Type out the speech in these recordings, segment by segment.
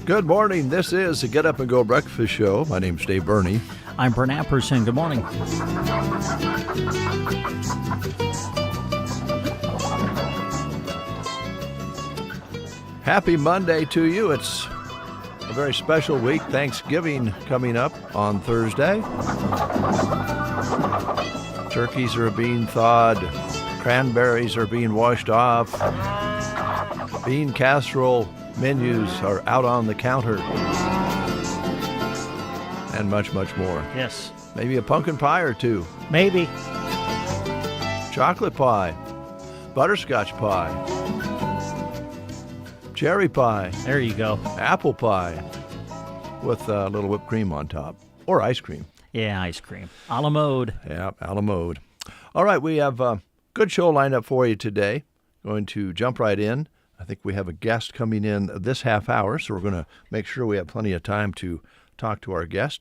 Good morning. This is the Get Up and Go Breakfast Show. My name's Dave Burney. I'm Brent Apperson. Good morning. Happy Monday to you. It's a very special week. Thanksgiving coming up on Thursday. Turkeys are being thawed. Cranberries are being washed off. Bean casserole menus are out on the counter. And much, much more. Yes. Maybe a pumpkin pie or two. Maybe. Chocolate pie. Butterscotch pie. Cherry pie. There you go. Apple pie. With a little whipped cream on top. Or ice cream. Yeah, ice cream. A la mode. Yeah, a la mode. All right, we have a good show lined up for you today. Going to jump right in. I think we have a guest coming in this half hour, so we're going to make sure we have plenty of time to talk to our guest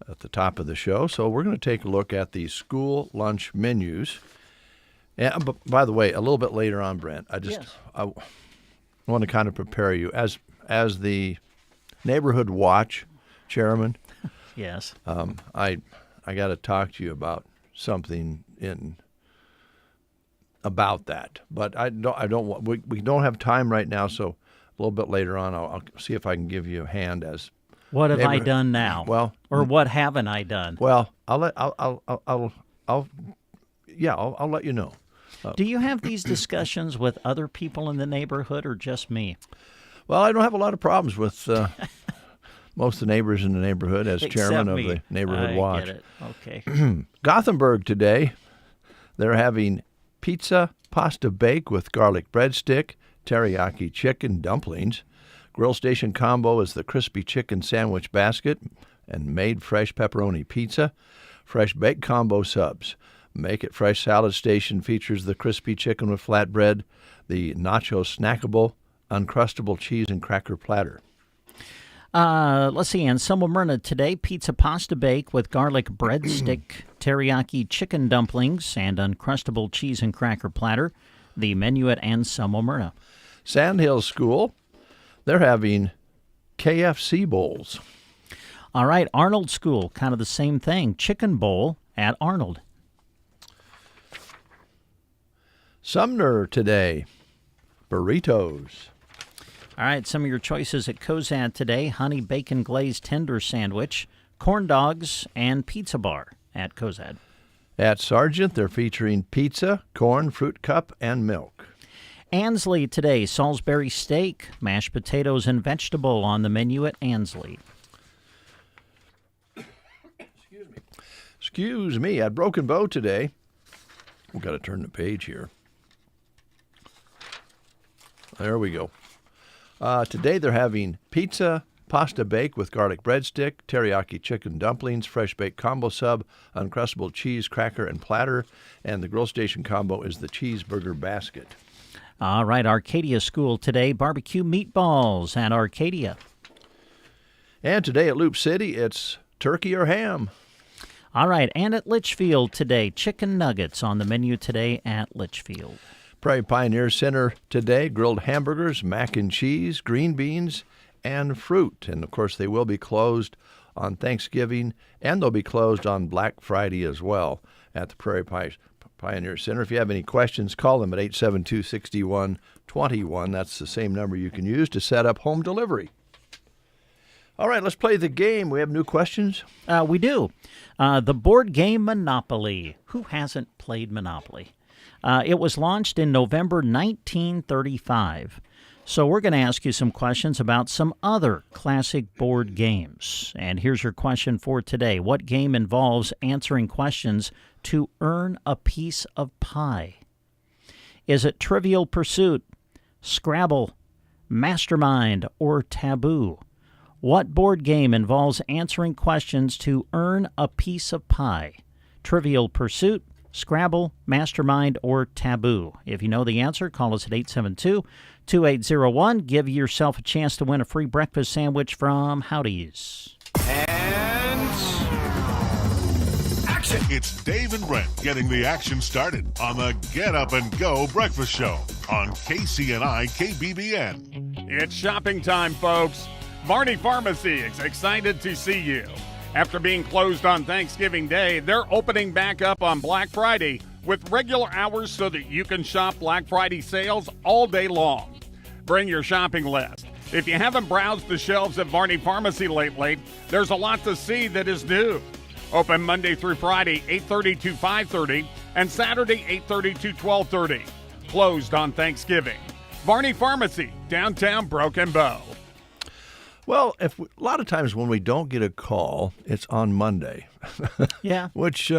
at the top of the show. So we're going to take a look at the school lunch menus. And by the way, a little bit later on, Brent, I want to kind of prepare you as the neighborhood watch chairman. Yes. I got to talk to you about something about that, but we don't have time right now, so a little bit later on I'll see if I can give you a hand as what have I done now? Well, or what haven't I done? Well, I'll let you know. Do you have these discussions with other people in the neighborhood or just me? Well, I don't have a lot of problems with most of the neighbors in the neighborhood as chairman of the neighborhood watch. Get it. Okay. Gothenburg today, they're having pizza, pasta bake with garlic breadstick, teriyaki chicken dumplings. Grill Station combo is the crispy chicken sandwich basket and made fresh pepperoni pizza. Fresh baked combo subs. Make It Fresh Salad Station features the crispy chicken with flatbread, the nacho snackable, uncrustable cheese and cracker platter. Let's see, in Summer Myrna today, pizza pasta bake with garlic breadstick, teriyaki chicken dumplings, and uncrustable cheese and cracker platter. The menu at Anselmo Myrna. Sandhill School, they're having KFC bowls. All right, Arnold School, kind of the same thing. Chicken bowl at Arnold. Sumner today, burritos. All right, some of your choices at Cozad today, honey bacon glazed tender sandwich, corn dogs, and pizza bar at Cozad. At Sargent, they're featuring pizza, corn, fruit cup, and milk. Ansley today, Salisbury steak, mashed potatoes, and vegetable on the menu at Ansley. Excuse me, at Broken Bow today, we've got to turn the page here. There we go. Today they're having pizza, pasta bake with garlic breadstick, teriyaki chicken dumplings, fresh baked combo sub, uncrustable cheese, cracker, and platter, and the Grill Station combo is the cheeseburger basket. All right, Arcadia School today, barbecue meatballs at Arcadia. And today at Loop City, it's turkey or ham. All right, and at Litchfield today, chicken nuggets on the menu today at Litchfield. Prairie Pioneer Center today, grilled hamburgers, mac and cheese, green beans, and fruit. And, of course, they will be closed on Thanksgiving, and they'll be closed on Black Friday as well at the Prairie Pioneer Center. If you have any questions, call them at 872-6121. That's the same number you can use to set up home delivery. All right, let's play the game. We have new questions? We do. The board game Monopoly. Who hasn't played Monopoly? It was launched in November 1935. So we're going to ask you some questions about some other classic board games. And here's your question for today. What game involves answering questions to earn a piece of pie? Is it Trivial Pursuit, Scrabble, Mastermind, or Taboo? What board game involves answering questions to earn a piece of pie? Trivial Pursuit, Scrabble, Mastermind, or Taboo? If you know the answer, call us at 872-2801. Give yourself a chance to win a free breakfast sandwich from Howdy's. And action! It's Dave and Brent getting the action started on the Get Up and Go Breakfast Show on KCNI KBBN. It's shopping time, folks. Varney Pharmacy is excited to see you. After being closed on Thanksgiving Day, they're opening back up on Black Friday with regular hours so that you can shop Black Friday sales all day long. Bring your shopping list. If you haven't browsed the shelves at Varney Pharmacy lately, there's a lot to see that is new. Open Monday through Friday, 8:30 to 5:30, and Saturday, 8:30 to 12:30. Closed on Thanksgiving. Varney Pharmacy, downtown Broken Bow. Well, a lot of times when we don't get a call, it's on Monday. Yeah. Which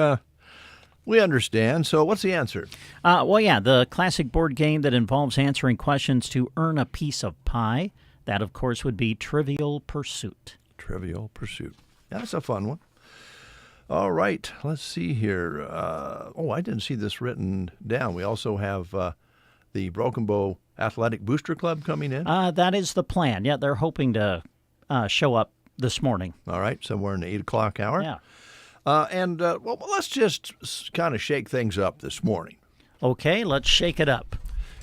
we understand. So what's the answer? The classic board game that involves answering questions to earn a piece of pie. That, of course, would be Trivial Pursuit. Trivial Pursuit. Yeah, that's a fun one. All right, let's see here. I didn't see this written down. We also have the Broken Bow Athletic Booster Club coming in. That is the plan. Yeah, they're hoping to show up this morning. All right, somewhere in the 8 o'clock hour. Yeah. Let's just kind of shake things up this morning. Okay, let's shake it up.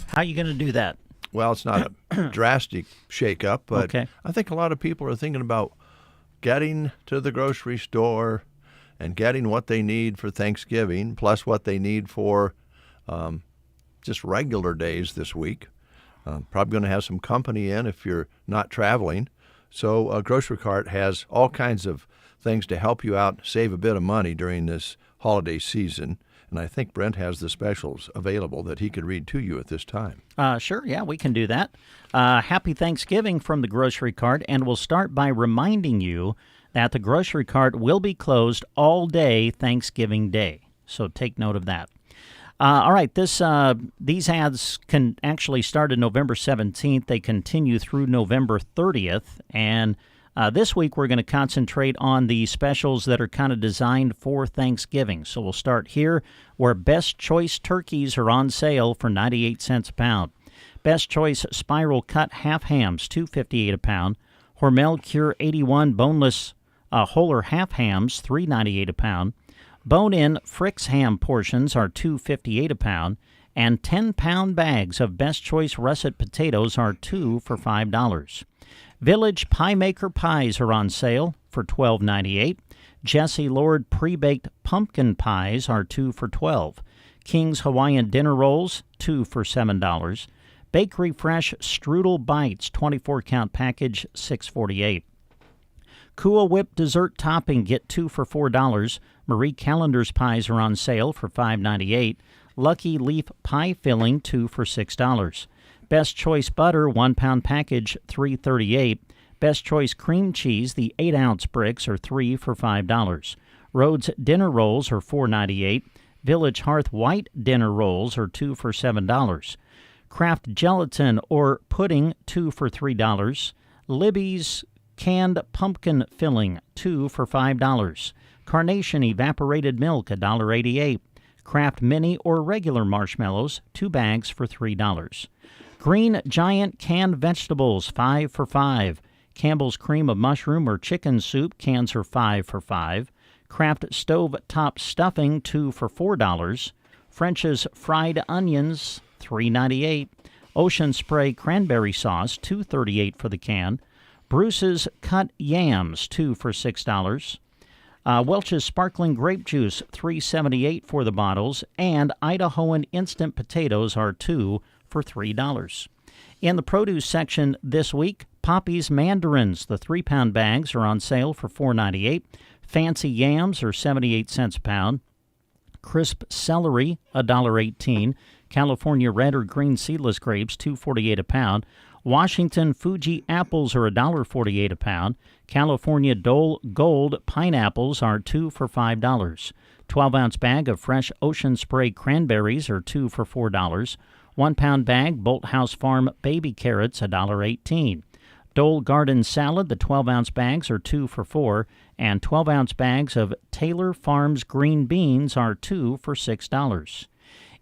How are you going to do that? Well, it's not a drastic shake-up, but Okay. I think a lot of people are thinking about getting to the grocery store and getting what they need for Thanksgiving, plus what they need for just regular days this week. Probably going to have some company in if you're not traveling. So a grocery cart has all kinds of things to help you out, save a bit of money during this holiday season. And I think Brent has the specials available that he could read to you at this time. Sure, yeah, we can do that. Happy Thanksgiving from the grocery cart, and we'll start by reminding you that the grocery cart will be closed all day Thanksgiving Day. So take note of that. All right, these ads can actually start on November 17th. They continue through November 30th, and this week we're going to concentrate on the specials that are kind of designed for Thanksgiving. So we'll start here where Best Choice turkeys are on sale for 98 cents a pound. Best Choice spiral cut half hams, $2.58 a pound. Hormel Cure 81 boneless wholer half hams, $3.98 a pound. Bone-in Frick's ham portions are $2.58 a pound. And 10-pound bags of Best Choice russet potatoes are 2 for $5. Village Pie Maker pies are on sale for $12.98. Jesse Lord pre-baked pumpkin pies are 2 for $12. King's Hawaiian dinner rolls, 2 for $7. Bakery Fresh Strudel Bites 24-count package, $6.48. Cool Whip dessert topping, get 2 for $4. Marie Callender's pies are on sale for $5.98. Lucky Leaf pie filling, 2 for $6. Best Choice butter, 1-pound package, $3.38. Best Choice cream cheese, the 8-ounce bricks, are 3 for $5. Rhodes dinner rolls are $4.98. Village Hearth white dinner rolls are 2 for $7. Kraft gelatin or pudding, 2 for $3. Libby's canned pumpkin filling, 2 for $5. Carnation evaporated milk, $1.88. Kraft mini or regular marshmallows, 2 bags for $3. Green Giant canned vegetables, 5 for $5. Campbell's cream of mushroom or chicken soup, cans are 5 for $5. Kraft stove top stuffing, 2 for $4. French's fried onions, $3.98. Ocean Spray cranberry sauce, $2.38 for the can. Bruce's cut yams, 2 for $6. Welch's sparkling grape juice, $3.78 for the bottles, and Idahoan instant potatoes are 2 for $3. In the produce section this week, Poppy's mandarins, the 3-pound bags, are on sale for $4.98. Fancy yams are 78 cents a pound. Crisp celery, $1.18. California red or green seedless grapes, $2.48 a pound. Washington Fuji apples are $1.48 a pound. California Dole Gold pineapples are 2 for $5. 12-ounce bag of fresh Ocean Spray cranberries are 2 for $4. 1-pound bag Bolthouse Farm baby carrots, $1.18. Dole Garden salad, the 12-ounce bags are 2 for $4. And 12-ounce bags of Taylor Farms green beans are 2 for $6.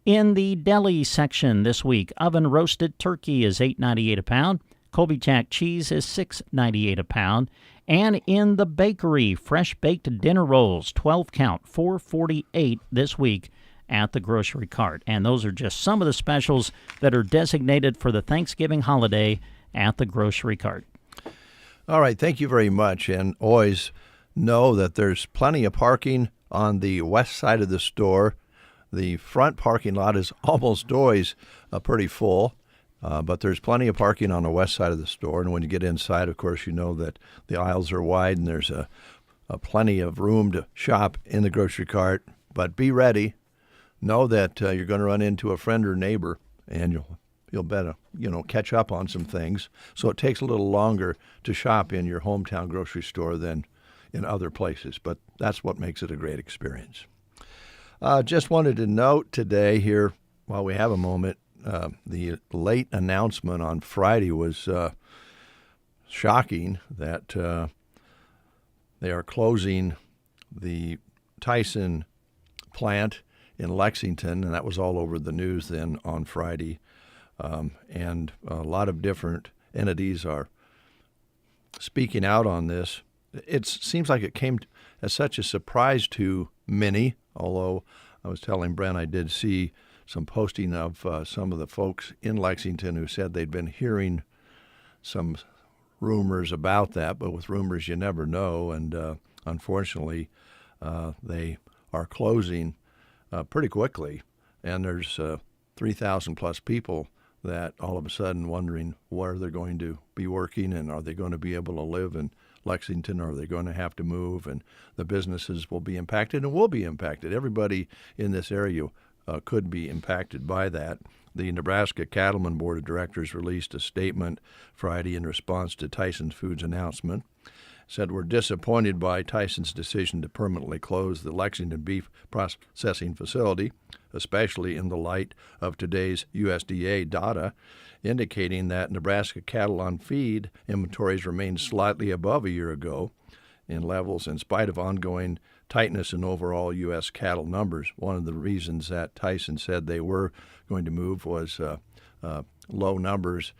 In the deli section this week, oven-roasted turkey is $8.98 a pound. Colby Jack cheese is $6.98 a pound. And in the bakery, fresh-baked dinner rolls, 12-count, $4.48 this week at the grocery cart. And those are just some of the specials that are designated for the Thanksgiving holiday at the grocery cart. All right, thank you very much. And always know that there's plenty of parking on the west side of the store. The front parking lot is almost always pretty full, but there's plenty of parking on the west side of the store. And when you get inside, of course, you know that the aisles are wide and there's a plenty of room to shop in the grocery cart. But be ready. Know that you're going to run into a friend or neighbor, and you'll better catch up on some things. So it takes a little longer to shop in your hometown grocery store than in other places, but that's what makes it a great experience. Just wanted to note today here, while we have a moment, the late announcement on Friday was shocking that they are closing the Tyson plant in Lexington, and that was all over the news then on Friday. And a lot of different entities are speaking out on this. It seems like it came as such a surprise to many, although I was telling Brent I did see some posting of some of the folks in Lexington who said they'd been hearing some rumors about that, but with rumors you never know, and unfortunately they are closing pretty quickly, and there's 3,000 plus people that all of a sudden wondering where they're going to be working, and are they going to be able to live in Lexington, or are they going to have to move, and the businesses will be impacted and will be impacted. Everybody in this area could be impacted by that. The Nebraska Cattlemen Board of Directors released a statement Friday in response to Tyson Foods' announcement. Said, "We're disappointed by Tyson's decision to permanently close the Lexington beef processing facility, especially in the light of today's USDA data indicating that Nebraska cattle on feed inventories remain slightly above a year ago in levels in spite of ongoing tightness in overall U.S. cattle numbers." One of the reasons that Tyson said they were going to move was low numbers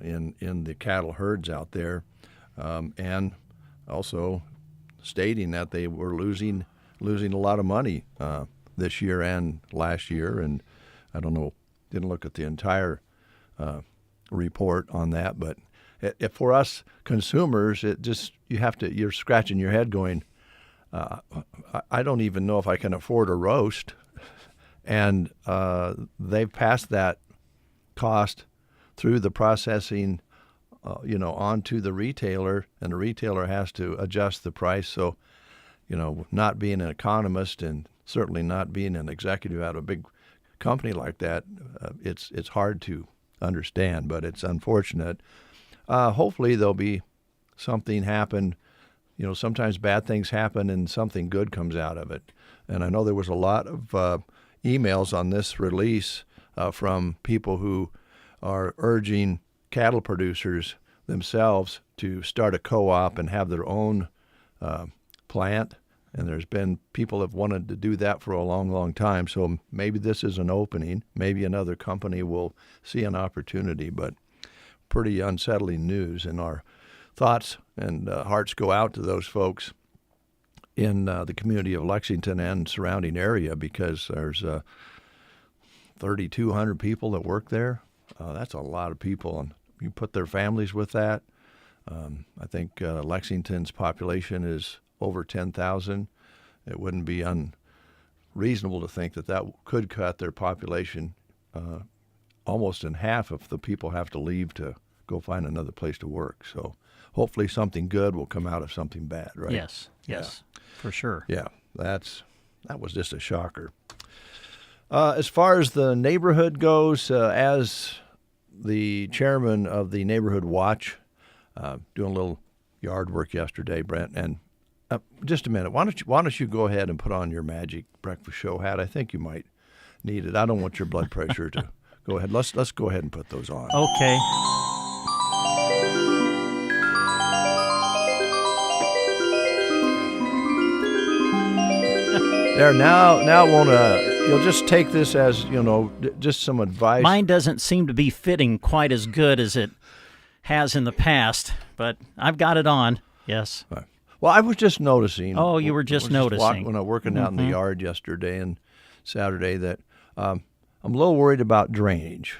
in the cattle herds out there, and also stating that they were losing a lot of money this year and last year. And I don't know, didn't look at the entire report on that, but for us consumers, you're scratching your head going, I don't even know if I can afford a roast. And they've passed that cost through the processing onto the retailer, and the retailer has to adjust the price. So, not being an economist and certainly not being an executive at a big company like that, it's hard to understand, but it's unfortunate. Hopefully there'll be something happen. Sometimes bad things happen and something good comes out of it. And I know there was a lot of emails on this release from people who are urging cattle producers themselves to start a co-op and have their own plant. And there's been people have wanted to do that for a long, long time. So maybe this is an opening. Maybe another company will see an opportunity, but pretty unsettling news. And our thoughts and hearts go out to those folks in the community of Lexington and surrounding area, because there's 3,200 people that work there. That's a lot of people, and you put their families with that. I think Lexington's population is over 10,000. It wouldn't be unreasonable to think that could cut their population almost in half if the people have to leave to go find another place to work. So hopefully something good will come out of something bad, right? Yes, for sure. Yeah, that was just a shocker. As far as the neighborhood goes, as the chairman of the Neighborhood Watch, doing a little yard work yesterday, Brent, and just a minute. Why don't you go ahead and put on your magic breakfast show hat? I think you might need it. I don't want your blood pressure to go ahead. Let's go ahead and put those on. Okay. There, now won't you'll just take this as just some advice. Mine doesn't seem to be fitting quite as good as it has in the past, but I've got it on. Yes. Right. Well, I was just noticing. Oh, you were just noticing. When I was working out in the yard yesterday and Saturday that I'm a little worried about drainage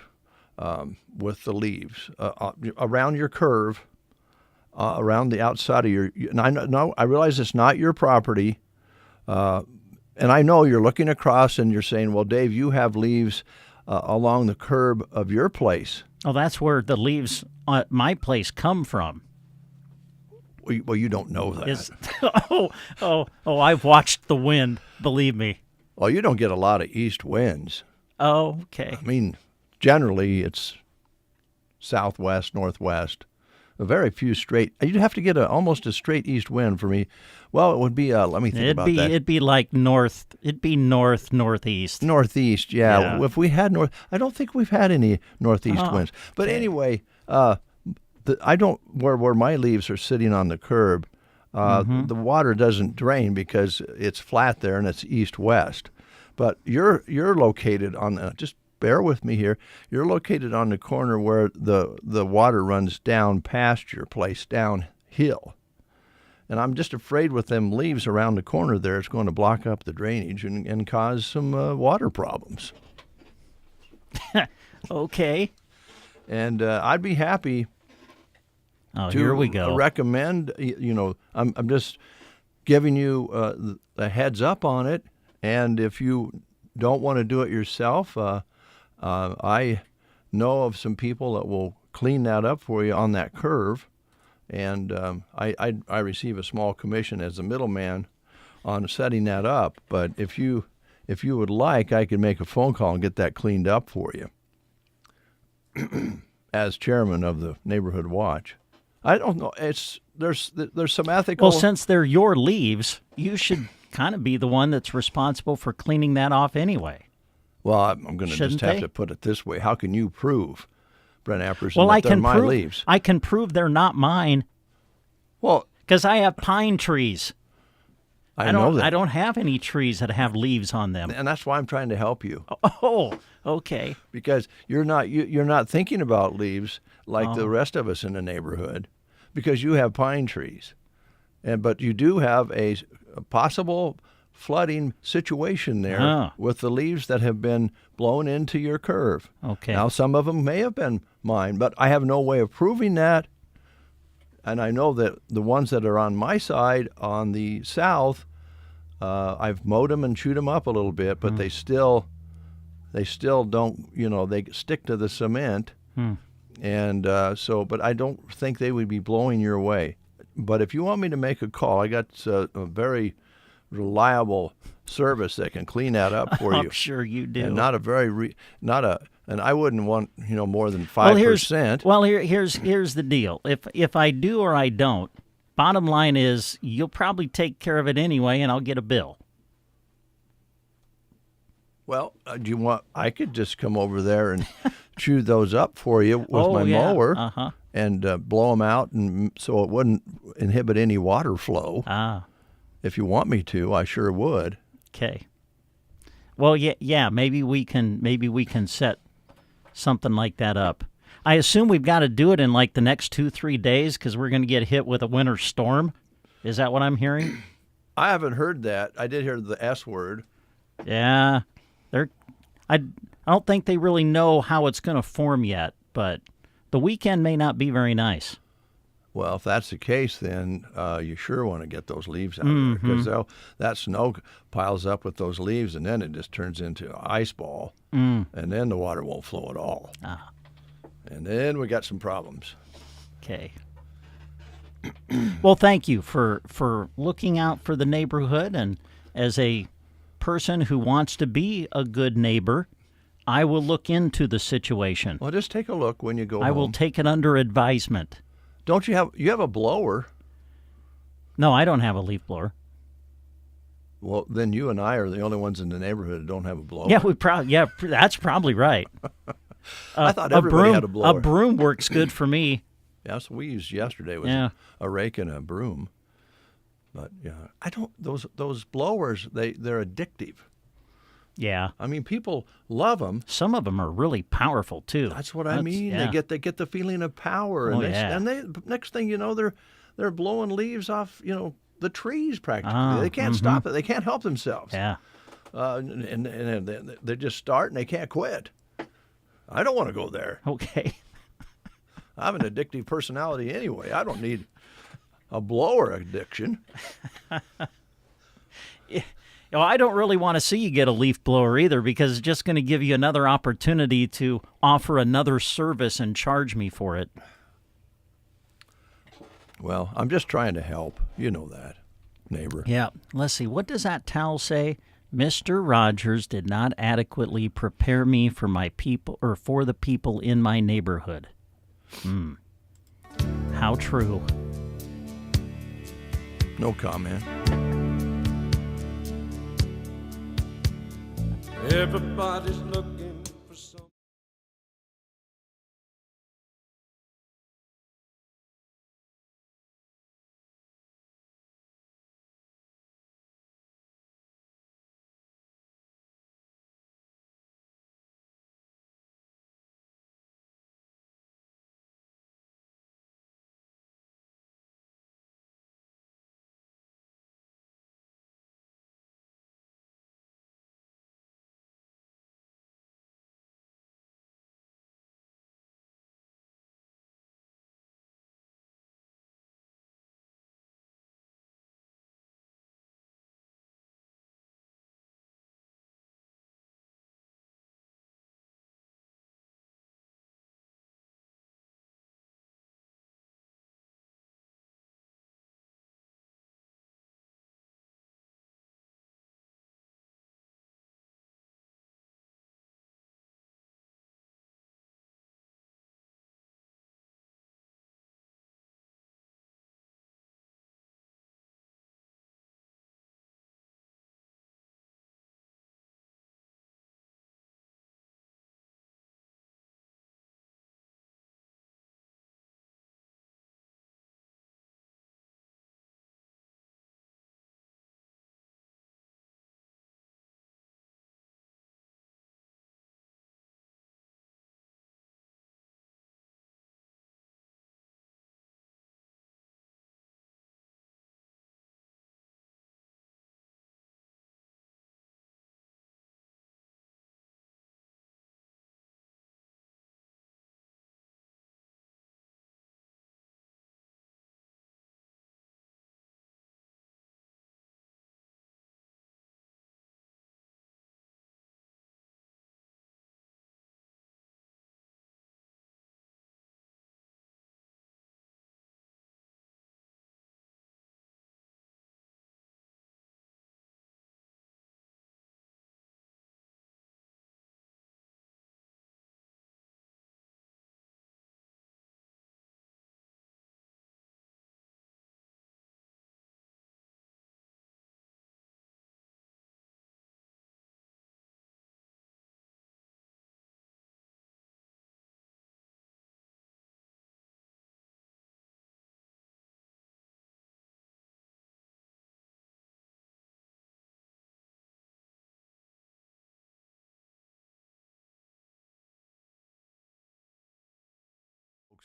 with the leaves. Around your curve, around the outside of your. And I realize it's not your property, and I know you're looking across and you're saying, "Well, Dave, you have leaves along the curb of your place." Oh, that's where the leaves at my place come from. Well, you don't know that. I've watched the wind. Believe me. Well, you don't get a lot of east winds. Oh, okay. I mean, generally it's southwest, northwest. Very few straight. You'd have to get almost a straight east wind for me. Well, it would be. Let me think about that. It'd be like north. It'd be northeast. Northeast, yeah. If we had north, I don't think we've had any northeast winds. But anyway, I don't where my leaves are sitting on the curb. The water doesn't drain because it's flat there and it's east-west. But you're located on just bear with me here. You're located on the corner where the water runs down past your place downhill. And I'm just afraid with them leaves around the corner there, it's going to block up the drainage and cause some water problems. Okay. And I'd be happy here we go. Recommend, I'm just giving you a heads up on it. And if you don't want to do it yourself, I know of some people that will clean that up for you on that curve. And I receive a small commission as a middleman on setting that up. But if you would like, I could make a phone call and get that cleaned up for you as chairman of the Neighborhood Watch. I don't know. There's some ethical. Well, since they're your leaves, you should kind of be the one that's responsible for cleaning that off anyway. Well, I'm going to just have to put it this way: how can you prove, Brent Apperson, that they're my leaves? I can prove they're not mine. Well, because I have pine trees. I know that. I don't have any trees that have leaves on them, and that's why I'm trying to help you. Oh, okay. Because you're not thinking about leaves like the rest of us in the neighborhood, because you have pine trees, but you do have a possible flooding situation there with the leaves that have been blown into your curve. Okay. Now, some of them may have been mine, but I have no way of proving that. And I know that the ones that are on my side on the south, I've mowed them and chewed them up a little bit, but they still don't, they stick to the cement. And but I don't think they would be blowing your way. But if you want me to make a call, I got a very reliable service that can clean that up for you. I'm sure you do. And and I wouldn't want more than 5%. Well, here's the deal. If I do or I don't, bottom line is you'll probably take care of it anyway, and I'll get a bill. Well, do you want? I could just come over there and chew those up for you with my mower and blow them out, and so it wouldn't inhibit any water flow. If you want me to, I sure would. Okay. Well, yeah. Maybe we can set something like that up. I assume we've got to do it in like the next 2-3 days because we're going to get hit with a winter storm. Is that what I'm hearing? I haven't heard that. I did hear the S word. Yeah. I don't think they really know how it's going to form yet, but the weekend may not be very nice. Well, if that's the case, then you sure want to get those leaves out there, because that snow piles up with those leaves, and then it just turns into an ice ball, and then the water won't flow at all. And then we got some problems. Okay. Well, thank you for looking out for the neighborhood, and as a person who wants to be a good neighbor, I will look into the situation. Well, just take a look when you go home. I will take it under advisement. Don't you have a blower? No, I don't have a leaf blower. Well, then you and I are the only ones in the neighborhood that don't have a blower. Yeah, that's probably right. I thought everybody had a blower. A broom works good for me. That's what we used yesterday was a rake and a broom. But yeah, those blowers, they're addictive. Yeah. I mean, people love them. Some of them are really powerful too. That's what I mean. Yeah. They get the feeling of power, and they next thing you know, they're blowing leaves off the trees practically. They can't stop it. They can't help themselves. Yeah. And they just start and they can't quit. I don't want to go there. Okay. I have an addictive personality anyway. I don't need a blower addiction. I don't really want to see you get a leaf blower either, because it's just going to give you another opportunity to offer another service and charge me for it. Well, I'm just trying to help. You know that, neighbor. Yeah. Let's see. What does that towel say? Mr. Rogers did not adequately prepare me for my people, or for the people in my neighborhood. How true. No comment. Everybody's looking for some.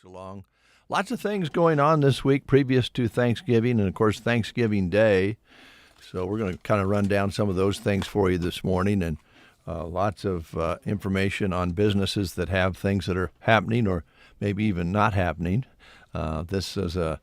Along. Lots of things going on this week previous to Thanksgiving and, of course, Thanksgiving Day. So we're going to kind of run down some of those things for you this morning, and lots of information on businesses that have things that are happening or maybe even not happening. This is a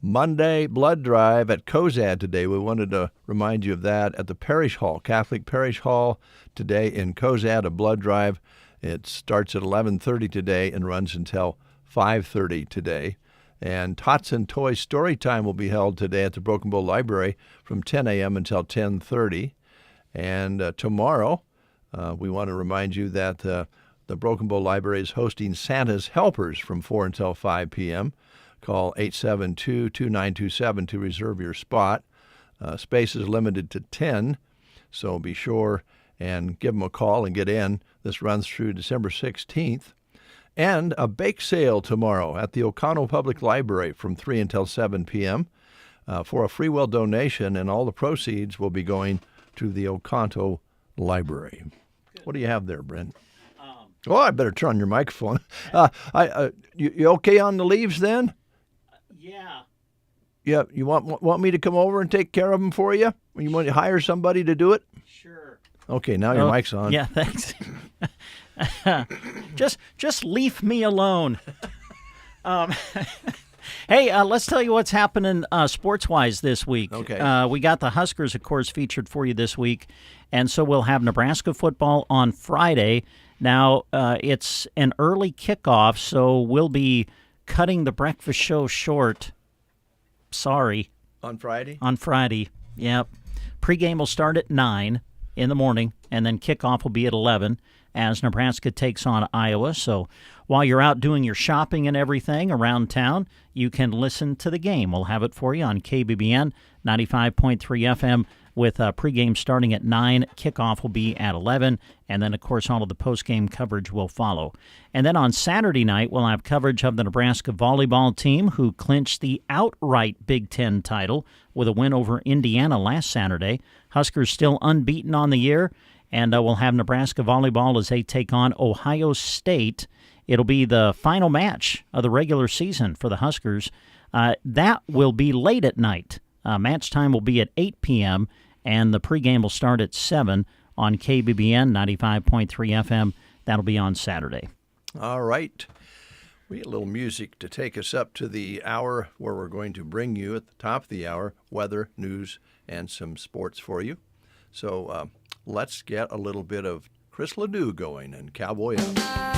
Monday blood drive at Cozad today. We wanted to remind you of that at the Parish Hall, Catholic Parish Hall today in Cozad, a blood drive. It starts at 11:30 today and runs until 5:30 today. And Tots and Toys Story Time will be held today at the Broken Bow Library from 10 a.m. until 10:30. And tomorrow, we want to remind you that the Broken Bow Library is hosting Santa's Helpers from 4 until 5 p.m. Call 872-2927 to reserve your spot. Space is limited to 10, so be sure and give them a call and get in. This runs through December 16th. And a bake sale tomorrow at the Oconto Public Library from 3 until 7 p.m. For a free will donation, and all the proceeds will be going to the Oconto Library. Good. What do you have there, Brent? I better turn on your microphone. You okay on the leaves then? Yeah. Yeah. You want me to come over and take care of them for you? You want to hire somebody to do it? Sure. Okay, now your mic's on. Yeah, thanks. Just leave me alone. Hey, let's tell you what's happening sports-wise this week. Okay. We got the Huskers, of course, featured for you this week, and so we'll have Nebraska football on Friday. Now, it's an early kickoff, so we'll be cutting the breakfast show short. Sorry. On Friday? On Friday, yep. Pregame will start at 9 in the morning, and then kickoff will be at 11 as Nebraska takes on Iowa. So while you're out doing your shopping and everything around town, you can listen to the game. We'll have it for you on KBBN 95.3 FM with pregame starting at 9. Kickoff will be at 11. And then, of course, all of the postgame coverage will follow. And then on Saturday night, we'll have coverage of the Nebraska volleyball team who clinched the outright Big Ten title with a win over Indiana last Saturday. Huskers still unbeaten on the year. And we'll have Nebraska volleyball as they take on Ohio State. It'll be the final match of the regular season for the Huskers. That will be late at night. Match time will be at 8 p.m., and the pregame will start at 7 on KBBN 95.3 FM. That'll be on Saturday. All right. We get a little music to take us up to the hour where we're going to bring you at the top of the hour weather, news, and some sports for you. So let's get a little bit of Chris Ledoux going and Cowboy Up.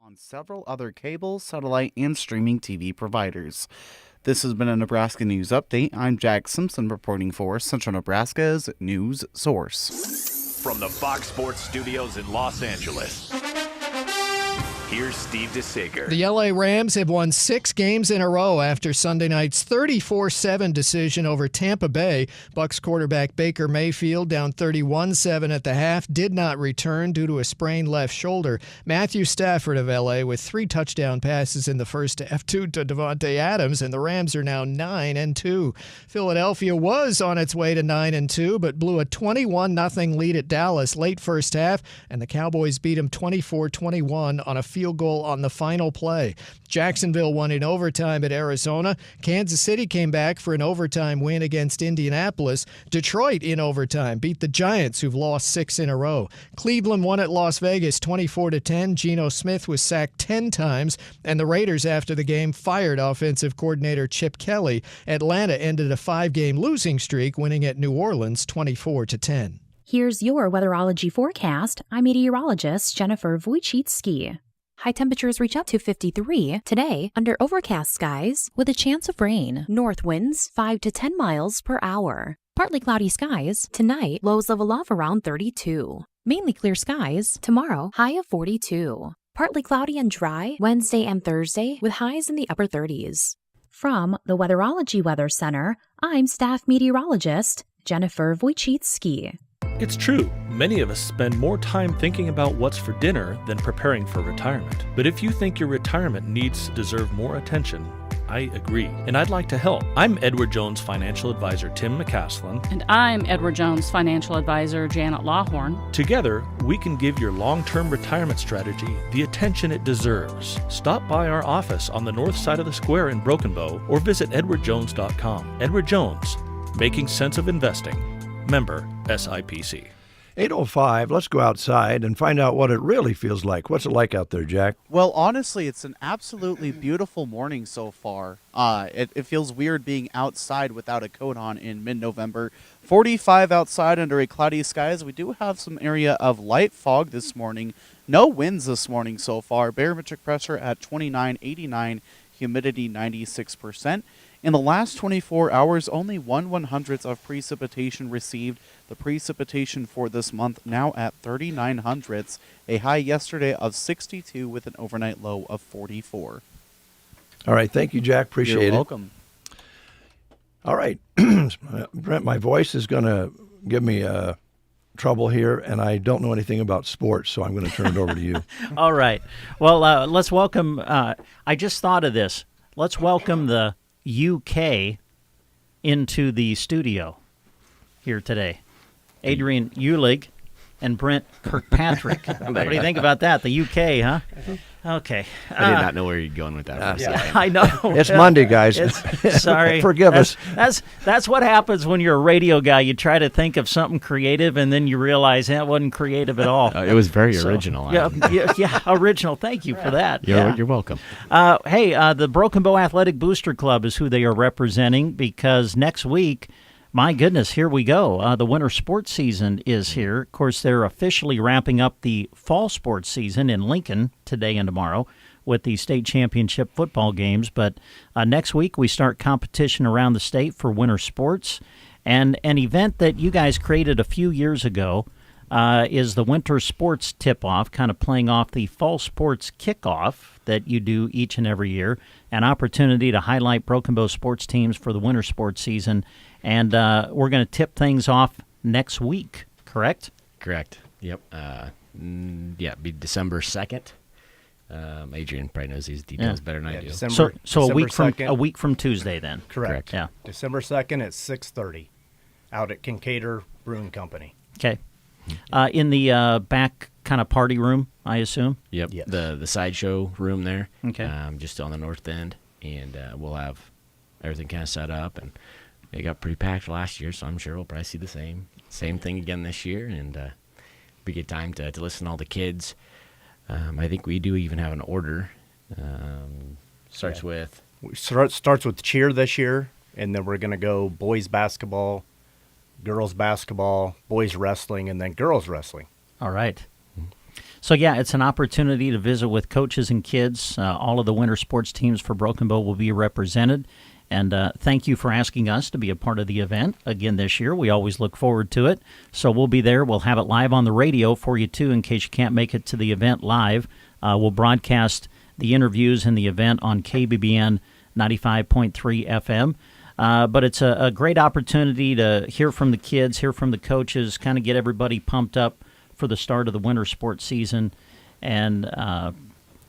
on several other cable, satellite, and streaming TV providers. This has been a Nebraska News Update. I'm Jack Simpson reporting for Central Nebraska's News Source. From the Fox Sports Studios in Los Angeles, here's Steve DeSager. The LA Rams have won 6 games in a row after Sunday night's 34-7 decision over Tampa Bay. Bucs quarterback Baker Mayfield, down 31-7 at the half, did not return due to a sprained left shoulder. Matthew Stafford of LA with 3 touchdown passes in the first half, 2 to Devontae Adams, and the Rams are now 9-2. Philadelphia was on its way to 9-2, but blew a 21-0 lead at Dallas late first half, and the Cowboys beat them 24-21 on a field goal on the final play. Jacksonville won in overtime at Arizona. Kansas City came back for an overtime win against Indianapolis. Detroit in overtime beat the Giants, who've lost 6 in a row. Cleveland won at Las Vegas 24-10. Geno Smith was sacked 10 times, and the Raiders after the game fired offensive coordinator Chip Kelly. Atlanta ended a 5-game losing streak, winning at New Orleans 24-10. Here's your weatherology forecast. I'm meteorologist Jennifer Wojcicki. High temperatures reach up to 53 today under overcast skies with a chance of rain. North winds 5 to 10 miles per hour. Partly cloudy skies tonight, lows level off around 32. Mainly clear skies tomorrow, high of 42. Partly cloudy and dry Wednesday and Thursday with highs in the upper 30s. From the Weatherology Weather Center, I'm staff meteorologist Jennifer Wojcicki. It's true, many of us spend more time thinking about what's for dinner than preparing for retirement. But if you think your retirement needs to deserve more attention, I agree, and I'd like to help. I'm Edward Jones Financial Advisor Tim McCaslin. And I'm Edward Jones Financial Advisor Janet Lawhorn. Together, we can give your long-term retirement strategy the attention it deserves. Stop by our office on the north side of the square in Broken Bow or visit edwardjones.com. Edward Jones, making sense of investing. Member SIPC. 8:05, let's go outside and find out what it really feels like. What's it like out there, Jack? Well, honestly, it's an absolutely beautiful morning so far. It feels weird being outside without a coat on in mid-November. 45 outside under a cloudy skies. We do have some area of light fog this morning. No winds this morning so far. Barometric pressure at 29.89, humidity 96%. In the last 24 hours, only 1/100th of precipitation received. The precipitation for this month now at 39 hundredths, a high yesterday of 62 with an overnight low of 44. All right, thank you, Jack. Appreciate it. You're welcome. All right, Brent, my voice is going to give me trouble here, and I don't know anything about sports, so I'm going to turn it over to you. All right. Well, let's welcome, I just thought of this. Let's welcome the UK into the studio here today. Adrian Ulig and Brent Kirkpatrick. What do you think about that? The UK, huh? Okay. I did not know where you're going with that. For a second. I know. It's Monday, guys. Sorry. Forgive us. That's what happens when you're a radio guy. You try to think of something creative, and then you realize that wasn't creative at all. It was very original. Yeah, original. Thank you for that. You're welcome. Hey, the Broken Bow Athletic Booster Club is who they are representing, because next week, my goodness, here we go. The winter sports season is here. Of course, they're officially wrapping up the fall sports season in Lincoln today and tomorrow with the state championship football games. But next week, we start competition around the state for winter sports. And an event that you guys created a few years ago is the winter sports tip-off, kind of playing off the fall sports kickoff that you do each and every year, an opportunity to highlight Broken Bow sports teams for the winter sports season. And we're going to tip things off next week, correct? Correct. Yep. It'd be December 2nd. Adrian probably knows these details better than I do. So a week from Tuesday then. Correct. Yeah. December 2nd at 6:30 out at Kincaidor Brewing Company. Okay. In the back kind of party room, I assume? Yep. Yes. The sideshow room there. Okay. Just on the north end. And we'll have everything kind of set up. And it got pretty packed last year, so I'm sure we'll probably see the same thing again this year. And we get time to listen to all the kids. I think we do even have an order. Starts with cheer this year, and then we're going to go boys basketball, girls basketball, boys wrestling, and then girls wrestling. All right. So, yeah, it's an opportunity to visit with coaches and kids. All of the winter sports teams for Broken Bow will be represented. And thank you for asking us to be a part of the event again this year. We always look forward to it. So we'll be there. We'll have it live on the radio for you, too, in case you can't make it to the event live. We'll broadcast the interviews and the event on KBBN 95.3 FM. But it's a great opportunity to hear from the kids, hear from the coaches, kind of get everybody pumped up for the start of the winter sports season. And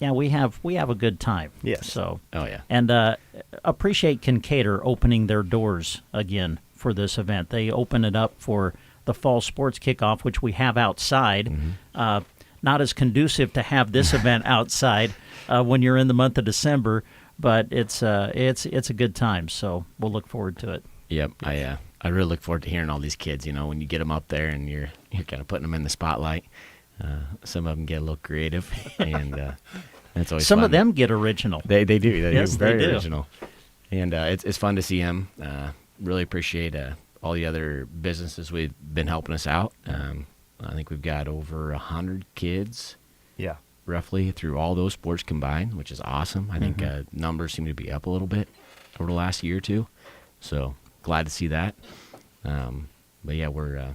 yeah, we have a good time. Yes. So. Oh yeah. And appreciate Kincaidor opening their doors again for this event. They open it up for the fall sports kickoff, which we have outside. Mm-hmm. Not as conducive to have this event outside when you're in the month of December, but it's a good time. So we'll look forward to it. Yep. I really look forward to hearing all these kids. You know, when you get them up there and you're kind of putting them in the spotlight. Some of them get a little creative, and it's always some fun. of them get original. They do. Yes, Very they do. original, and it's fun to see them. Really appreciate all the other businesses we've been helping us out. I think we've got over 100 kids, roughly through all those sports combined, which is awesome. I think numbers seem to be up a little bit over the last year or two, so glad to see that. But yeah, we're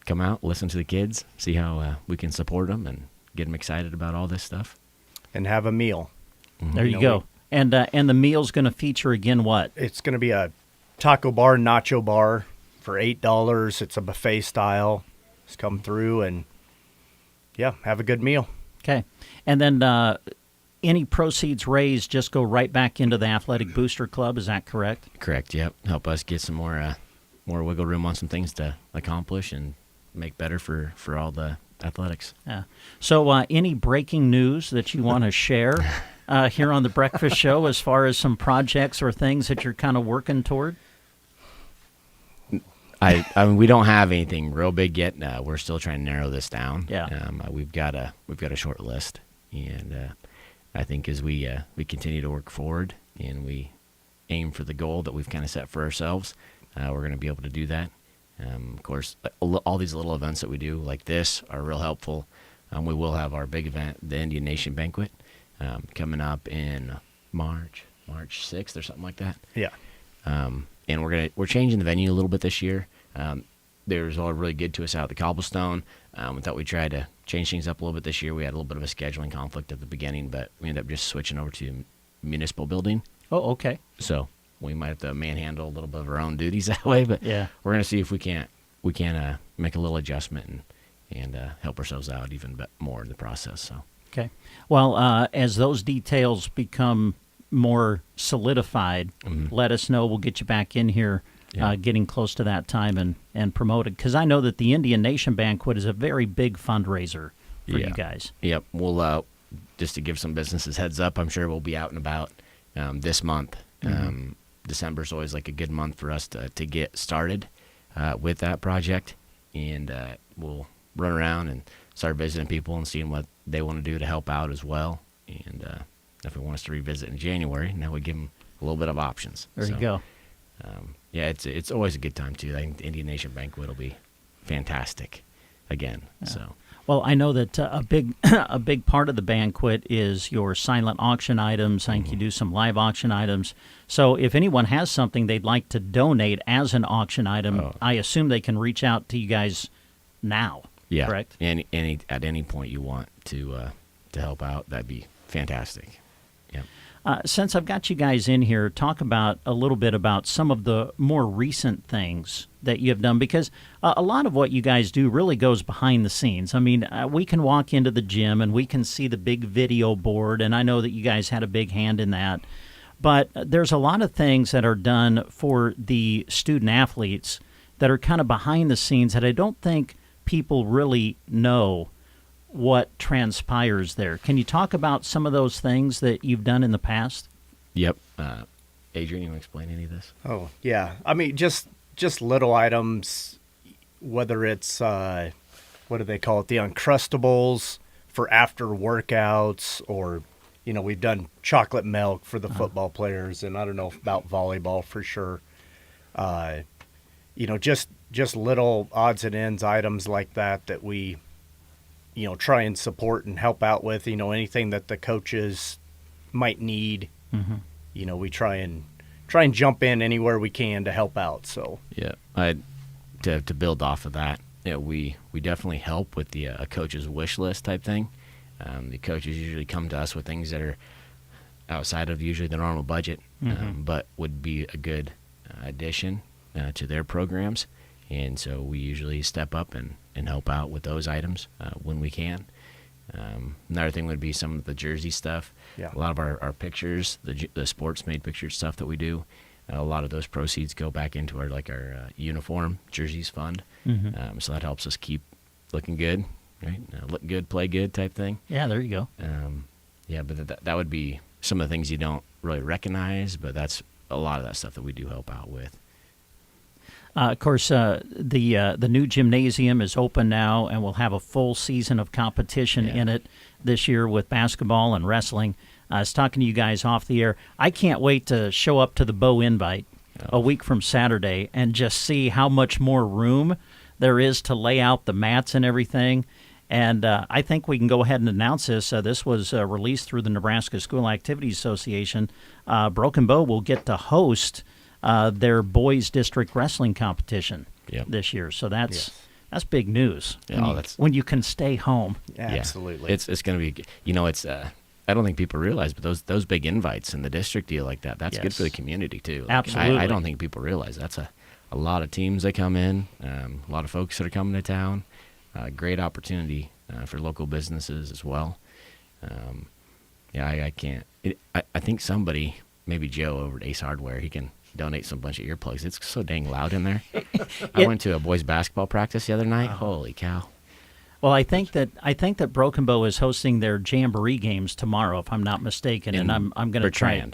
come out, listen to the kids, see how we can support them and get them excited about all this stuff. And have a meal. There you go. And the meal's going to feature, again, what? It's going to be a taco bar, nacho bar for $8. It's a buffet style. Just come through and, have a good meal. Okay. And then any proceeds raised just go right back into the Athletic Booster Club. Is that correct? Correct, yep. Help us get some more wiggle room on some things to accomplish and make better for all the athletics. Yeah. So any breaking news that you want to share here on the Breakfast Show as far as some projects or things that you're kind of working toward? I mean, we don't have anything real big yet. We're still trying to narrow this down. Yeah. We've got a short list, and I think as we continue to work forward and we aim for the goal that we've kind of set for ourselves, we're going to be able to do that. Of course, all these little events that we do like this are real helpful. We will have our big event, the Indian Nation Banquet, coming up in March 6th or something like that. Yeah. And we're changing the venue a little bit this year. They was all really good to us out at the Cobblestone. We thought we'd try to change things up a little bit this year. We had a little bit of a scheduling conflict at the beginning, but we ended up just switching over to municipal building. Oh, okay. So we might have to manhandle a little bit of our own duties that way, but yeah, we're going to see if we can make a little adjustment and help ourselves out even more in the process. So okay. Well, as those details become more solidified, let us know. We'll get you back in here getting close to that time and promote it, because I know that the Indian Nation Banquet is a very big fundraiser for you guys. Yep. We'll just to give some businesses heads up, I'm sure we'll be out and about this month. December is always like a good month for us to get started with that project, and we'll run around and start visiting people and seeing what they want to do to help out as well. And if we want us to revisit in January, now we give them a little bit of options. There you go. Yeah, it's always a good time too. I think the Indian Nation Banquet will be fantastic again. Yeah. So. Well, I know that a big part of the banquet is your silent auction items. I think you do some live auction items. So if anyone has something they'd like to donate as an auction item, I assume they can reach out to you guys now. Yeah, correct? At any point you want to help out, that'd be fantastic. Yeah. Since I've got you guys in here, talk about a little bit about some of the more recent things that you have done, because a lot of what you guys do really goes behind the scenes. I mean, we can walk into the gym and we can see the big video board, and I know that you guys had a big hand in that. But there's a lot of things that are done for the student athletes that are kind of behind the scenes that I don't think people really know what transpires there. Can you talk about some of those things that you've done in the past? Yep. Adrian, you want to explain any of this? Oh, yeah. I mean, just little items, whether it's, what do they call it, the Uncrustables for after workouts, or, we've done chocolate milk for the football players, and I don't know about volleyball for sure. Just little odds and ends items like that we try and support and help out with, anything that the coaches might need. Mm-hmm. We try and jump in anywhere we can to help out. So yeah, to build off of that, we definitely help with the a coach's wish list type thing. The coaches usually come to us with things that are outside of usually the normal budget, but would be a good addition to their programs. And so we usually step up and help out with those items when we can. Another thing would be some of the jersey stuff. Yeah. A lot of our pictures, the sports-made picture stuff that we do, a lot of those proceeds go back into our uniform jerseys fund. So that helps us keep looking good, right? Look good, play good type thing. Yeah, there you go. Yeah, but that would be some of the things you don't really recognize, but that's a lot of that stuff that we do help out with. Of course, the new gymnasium is open now, and we'll have a full season of competition in it this year with basketball and wrestling. I was talking to you guys off the air. I can't wait to show up to the Bow Invite a week from Saturday and just see how much more room there is to lay out the mats and everything. And I think we can go ahead and announce this. This was released through the Nebraska School Activities Association. Broken Bow will get to host their boys district wrestling competition this year. So that's big news. Yeah, when you can stay home. Yeah, absolutely. It's going to be, it's I don't think people realize, but those big invites and the district deal like that's good for the community too. Like, Absolutely. I don't think people realize that's a lot of teams that come in, a lot of folks that are coming to town. Great opportunity for local businesses as well. I can't. I think somebody, maybe Joe over at Ace Hardware, he can donate some bunch of earplugs. It's so dang loud in there. I went to a boys basketball practice the other night. Holy cow! Well, I think that Broken Bow is hosting their Jamboree games tomorrow, if I'm not mistaken, and I'm going to try.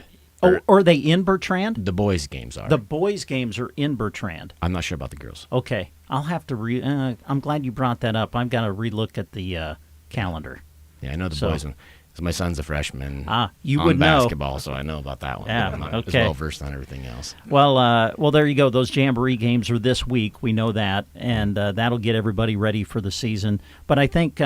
Oh, are they in Bertrand? The boys' games are. The boys' games are in Bertrand. I'm not sure about the girls. Okay, I'll have to I'm glad you brought that up. I've got to relook at the calendar. Yeah, I know the boys. So my son's a freshman. You on would know basketball, so I know about that one. Yeah, I'm not okay. as well versed on everything else. Well, there you go. Those Jamboree games are this week. We know that, and that'll get everybody ready for the season. But I think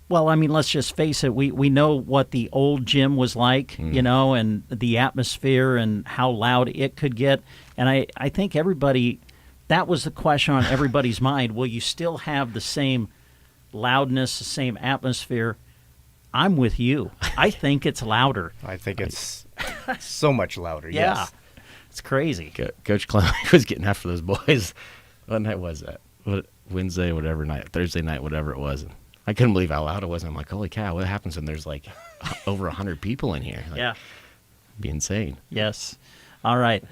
let's just face it. We know what the old gym was like, and the atmosphere and how loud it could get. And I think that was the question on everybody's mind. Will you still have the same loudness, the same atmosphere? I'm with you. I think it's louder. I think it's so much louder. Yeah, yes. It's crazy. Coach Clement was getting after those boys. What night was that? Wednesday, whatever night, Thursday night, whatever it was. I couldn't believe how loud it was. I'm like, holy cow, what happens when there's like over 100 people in here? Like, it'd be insane. Yes. All right.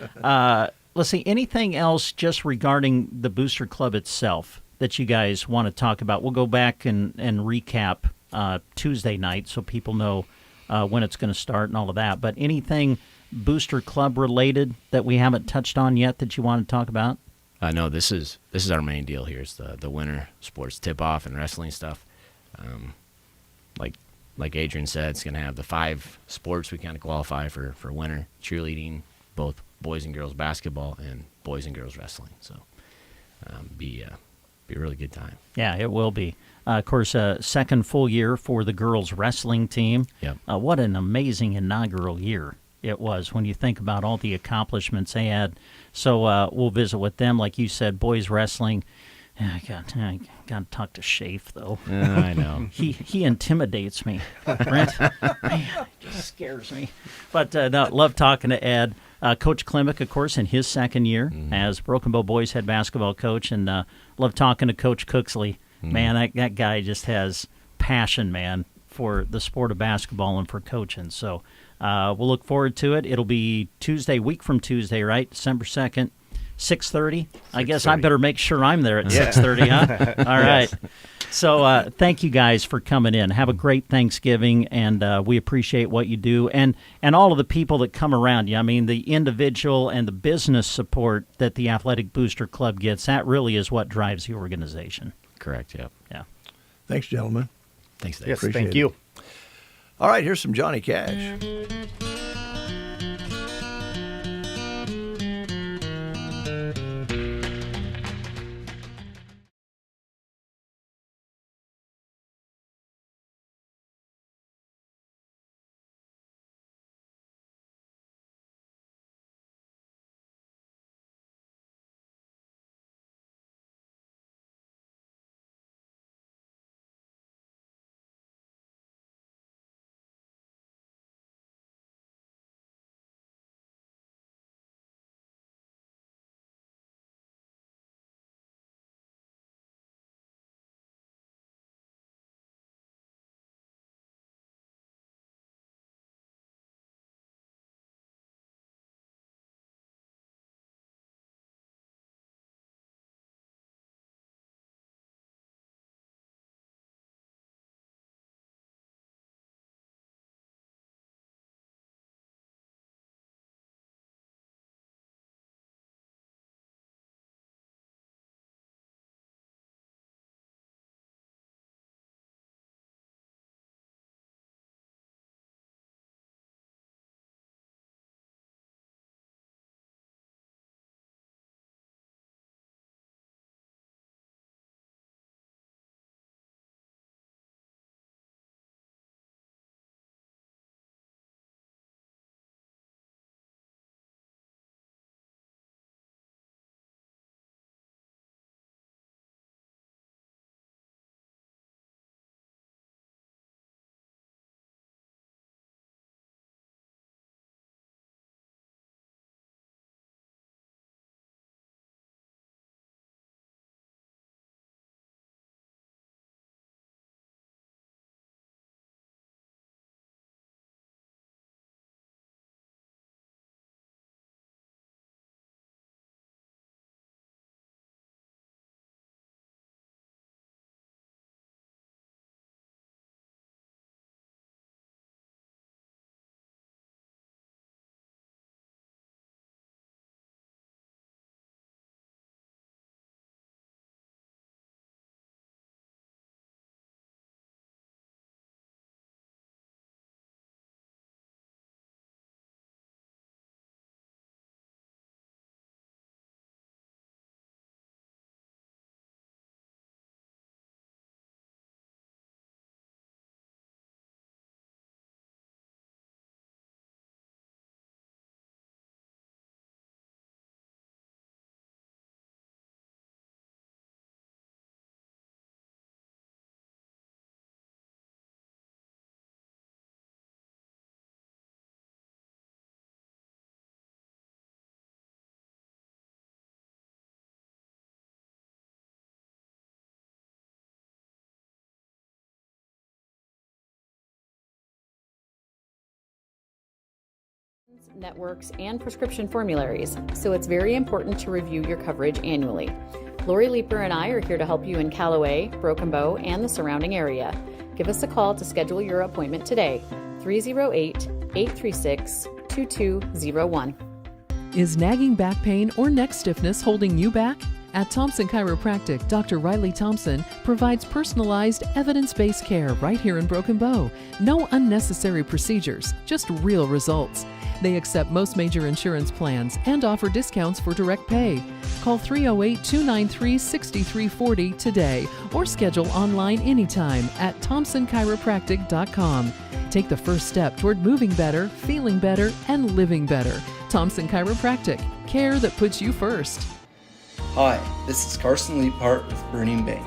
Let's see. Anything else just regarding the Booster Club itself that you guys want to talk about? We'll go back and recap Tuesday night so people know when it's going to start and all of that. But anything Booster Club related that we haven't touched on yet that you want to talk about? No, this is our main deal here. It's the winter sports tip-off and wrestling stuff. Like Adrian said, it's going to have the 5 sports we kind of qualify for winter: cheerleading, both boys and girls basketball, and boys and girls wrestling. So be a really good time. Yeah, it will be. Of course, second full year for the girls wrestling team. Yep. What an amazing inaugural year it was when you think about all the accomplishments they had. So we'll visit with them. Like you said, boys wrestling. I got to talk to Shafe, though. I know. He intimidates me. Brent, man, just scares me. But no, love talking to Ed. Coach Klimek, of course, in his second year as Broken Bow boys head basketball coach. And love talking to Coach Cooksley. Man, that guy just has passion, man, for the sport of basketball and for coaching. So we'll look forward to it. It'll be week from Tuesday, right? December 2nd, 6:30. I guess I better make sure I'm there at 6:30, huh? All right. So thank you guys for coming in. Have a great Thanksgiving, and we appreciate what you do. And all of the people that come around you. I mean, the individual and the business support that the Athletic Booster Club gets, that really is what drives the organization. Correct, yep. Yeah. Thanks, gentlemen. Thanks, Dave. Yes, Appreciate thank you. All right, here's some Johnny Cash. networks, and prescription formularies, so it's very important to review your coverage annually. Lori Leeper and I are here to help you in Callaway, Broken Bow, and the surrounding area. Give us a call to schedule your appointment today, 308-836-2201. Is nagging back pain or neck stiffness holding you back? At Thompson Chiropractic, Dr. Riley Thompson provides personalized, evidence-based care right here in Broken Bow. No unnecessary procedures, just real results. They accept most major insurance plans and offer discounts for direct pay. Call 308-293-6340 today or schedule online anytime at thompsonchiropractic.com. Take the first step toward moving better, feeling better, and living better. Thompson Chiropractic, care that puts you first. Hi, this is Carson Leapart with Burning Bank.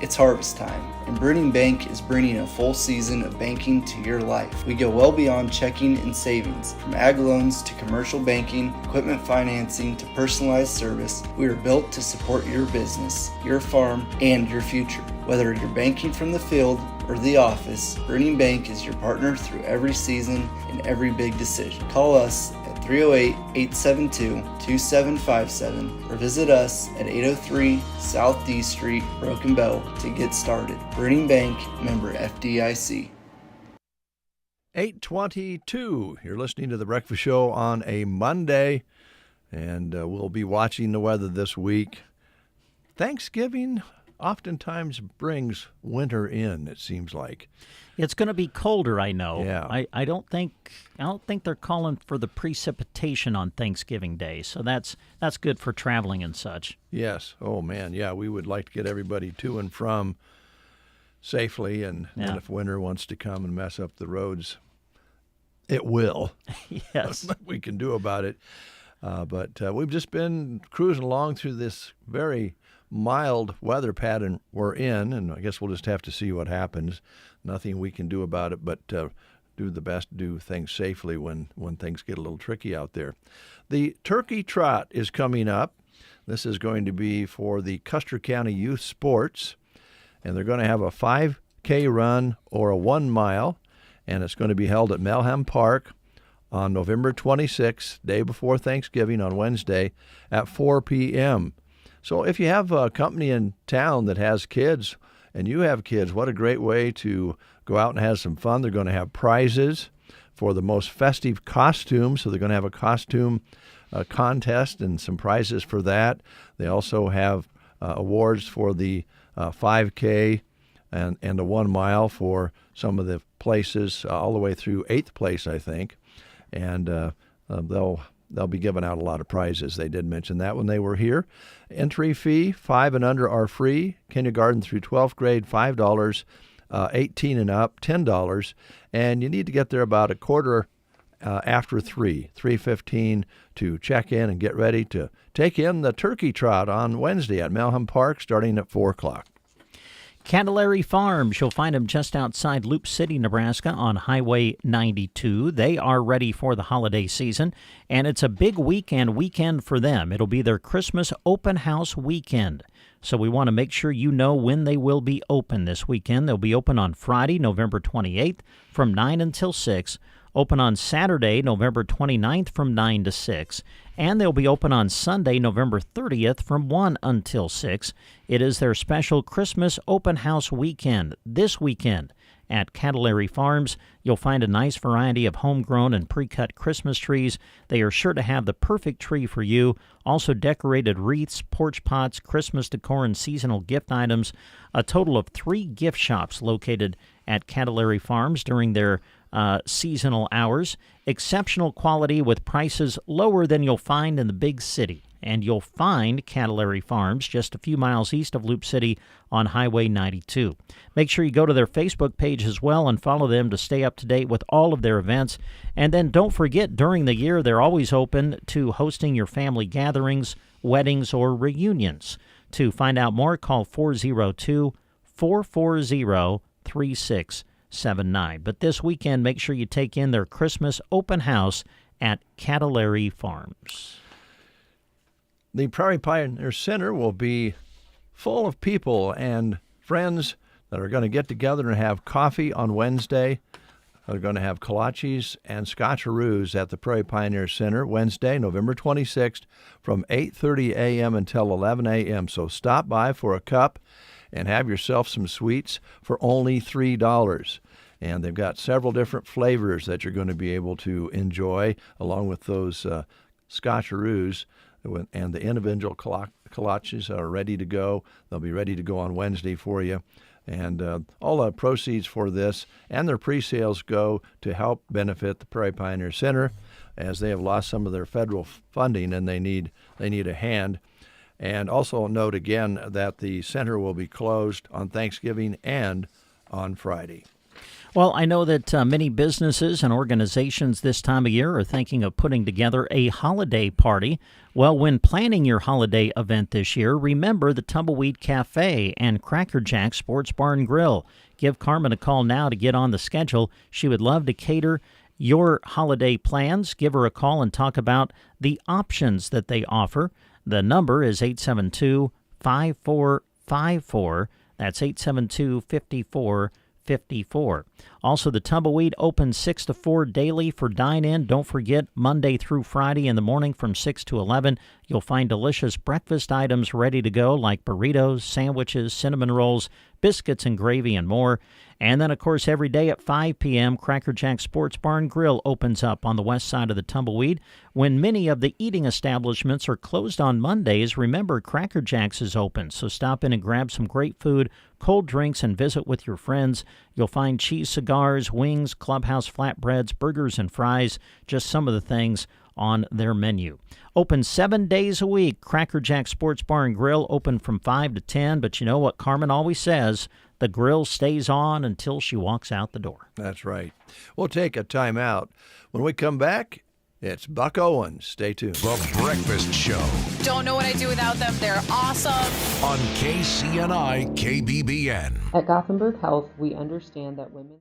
It's harvest time, and Burning Bank is bringing a full season of banking to your life. We go well beyond checking and savings. From ag loans to commercial banking, equipment financing to personalized service, we are built to support your business, your farm, and your future. Whether you're banking from the field or the office, Burning Bank is your partner through every season and every big decision. Call us at 308-872-2757 or visit us at 803 South D Street, Broken Bow to get started. Burning Bank, member FDIC. 8:22. You're listening to The Breakfast Show on a Monday, and we'll be watching the weather this week. Thanksgiving oftentimes brings winter in, it seems like. It's going to be colder, I know. Yeah. I don't think they're calling for the precipitation on Thanksgiving Day, so that's good for traveling and such. Yes. Oh man, yeah. We would like to get everybody to and from safely, and if winter wants to come and mess up the roads, it will. Yes. Nothing we can do about it. But we've just been cruising along through this very mild weather pattern we're in, and I guess we'll just have to see what happens. Nothing we can do about it but do the best to do things safely when things get a little tricky out there. The Turkey Trot is coming up. This is going to be for the Custer County Youth Sports, and they're going to have a 5K run or a 1 mile, and it's going to be held at Melham Park on November 26th, day before Thanksgiving, on Wednesday at 4 p.m. So if you have a company in town that has kids, and you have kids, what a great way to go out and have some fun. They're going to have prizes for the most festive costumes, so they're going to have a costume contest and some prizes for that. They also have awards for the 5K and the 1 mile for some of the places, all the way through 8th place, I think. And they'll be giving out a lot of prizes. They did mention that when they were here. Entry fee, 5 and under are free. Kindergarten through 12th grade, $5. 18 and up, $10. And you need to get there about a quarter after 3:15 to check in and get ready to take in the Turkey Trot on Wednesday at Melham Park starting at 4 o'clock. Candlery Farms, you'll find them just outside Loop City, Nebraska on Highway 92. They are ready for the holiday season, and it's a big weekend for them. It'll be their Christmas open house weekend. So we want to make sure you know when they will be open this weekend. They'll be open on Friday, November 28th from 9 until 6. Open on Saturday, November 29th from 9 to 6. And they'll be open on Sunday, November 30th from 1 until 6. It is their special Christmas open house weekend this weekend at Candlery Farms. You'll find a nice variety of homegrown and pre-cut Christmas trees. They are sure to have the perfect tree for you. Also decorated wreaths, porch pots, Christmas decor, and seasonal gift items. A total of 3 gift shops located at Candlery Farms during their seasonal hours. Exceptional quality with prices lower than you'll find in the big city. And you'll find Candlery Farms just a few miles east of Loop City on Highway 92. Make sure you go to their Facebook page as well and follow them to stay up to date with all of their events. And then don't forget, during the year, they're always open to hosting your family gatherings, weddings, or reunions. To find out more, call 402-440-3679. But this weekend, make sure you take in their Christmas open house at Candlery Farms. The Prairie Pioneer Center will be full of people and friends that are going to get together and have coffee on Wednesday. are going to have kolaches and scotcheroos at the Prairie Pioneer Center Wednesday, November 26th from 8:30 a.m. until 11 a.m. So stop by for a cup and have yourself some sweets for only $3. And they've got several different flavors that you're going to be able to enjoy along with those scotcheroos. And the individual kolaches are ready to go. They'll be ready to go on Wednesday for you. And all the proceeds for this and their pre-sales go to help benefit the Prairie Pioneer Center, as they have lost some of their federal funding and they need a hand. And also note again that the center will be closed on Thanksgiving and on Friday. Well, I know that many businesses and organizations this time of year are thinking of putting together a holiday party. Well, when planning your holiday event this year, remember the Tumbleweed Cafe and Cracker Jack Sports Bar and Grill. Give Carmen a call now to get on the schedule. She would love to cater your holiday plans. Give her a call and talk about the options that they offer. The number is 872-5454. That's 872-5454. Also, the Tumbleweed opens 6 to 4 daily for dine-in. Don't forget, Monday through Friday in the morning from 6 to 11, you'll find delicious breakfast items ready to go like burritos, sandwiches, cinnamon rolls, biscuits and gravy, and more. And then, of course, every day at 5 p.m., Cracker Jack Sports Bar and Grill opens up on the west side of the Tumbleweed. When many of the eating establishments are closed on Mondays, remember Cracker Jack's is open. So stop in and grab some great food, cold drinks, and visit with your friends. You'll find cheese cigars, wings, clubhouse flatbreads, burgers, and fries, just some of the things on their menu. Open 7 days a week. Cracker Jack Sports Bar and Grill open from 5 to 10. But you know what Carmen always says? The grill stays on until she walks out the door. That's right. We'll take a time out. When we come back, it's Buck Owens. Stay tuned. The Breakfast Show Don't know what I'd do without them. They're awesome. on KCNI KBBN. At Gothenburg Health, we understand that women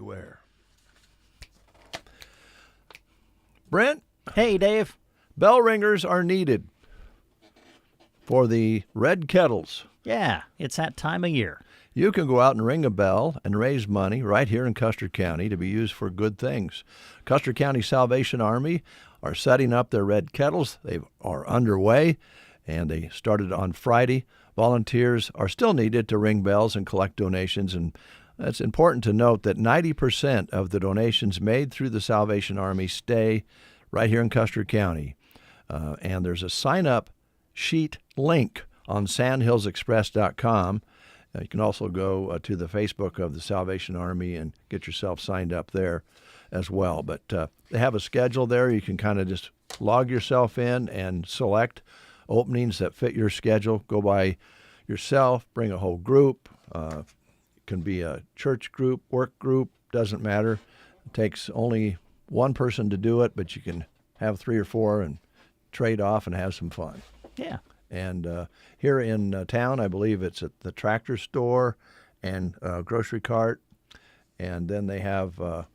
Square. Brent? Hey, Dave. Bell ringers are needed for the red kettles. Yeah, it's that time of year. You can go out and ring a bell and raise money right here in Custer County to be used for good things. Custer County Salvation Army are setting up their red kettles. They are underway, and they started on Friday. Volunteers are still needed to ring bells and collect donations, and it's important to note that 90% of the donations made through the Salvation Army stay right here in Custer County. And there's a sign-up sheet link on sandhillsexpress.com. You can also go to the Facebook of the Salvation Army and get yourself signed up there as well. But they have a schedule there. You can kind of just log yourself in and select openings that fit your schedule. Go by yourself, bring a whole group. It can be a church group, work group, doesn't matter. It takes only one person to do it, but you can have 3 or 4 and trade off and have some fun. Yeah. And here in town, I believe it's at the tractor store and grocery cart. And then they have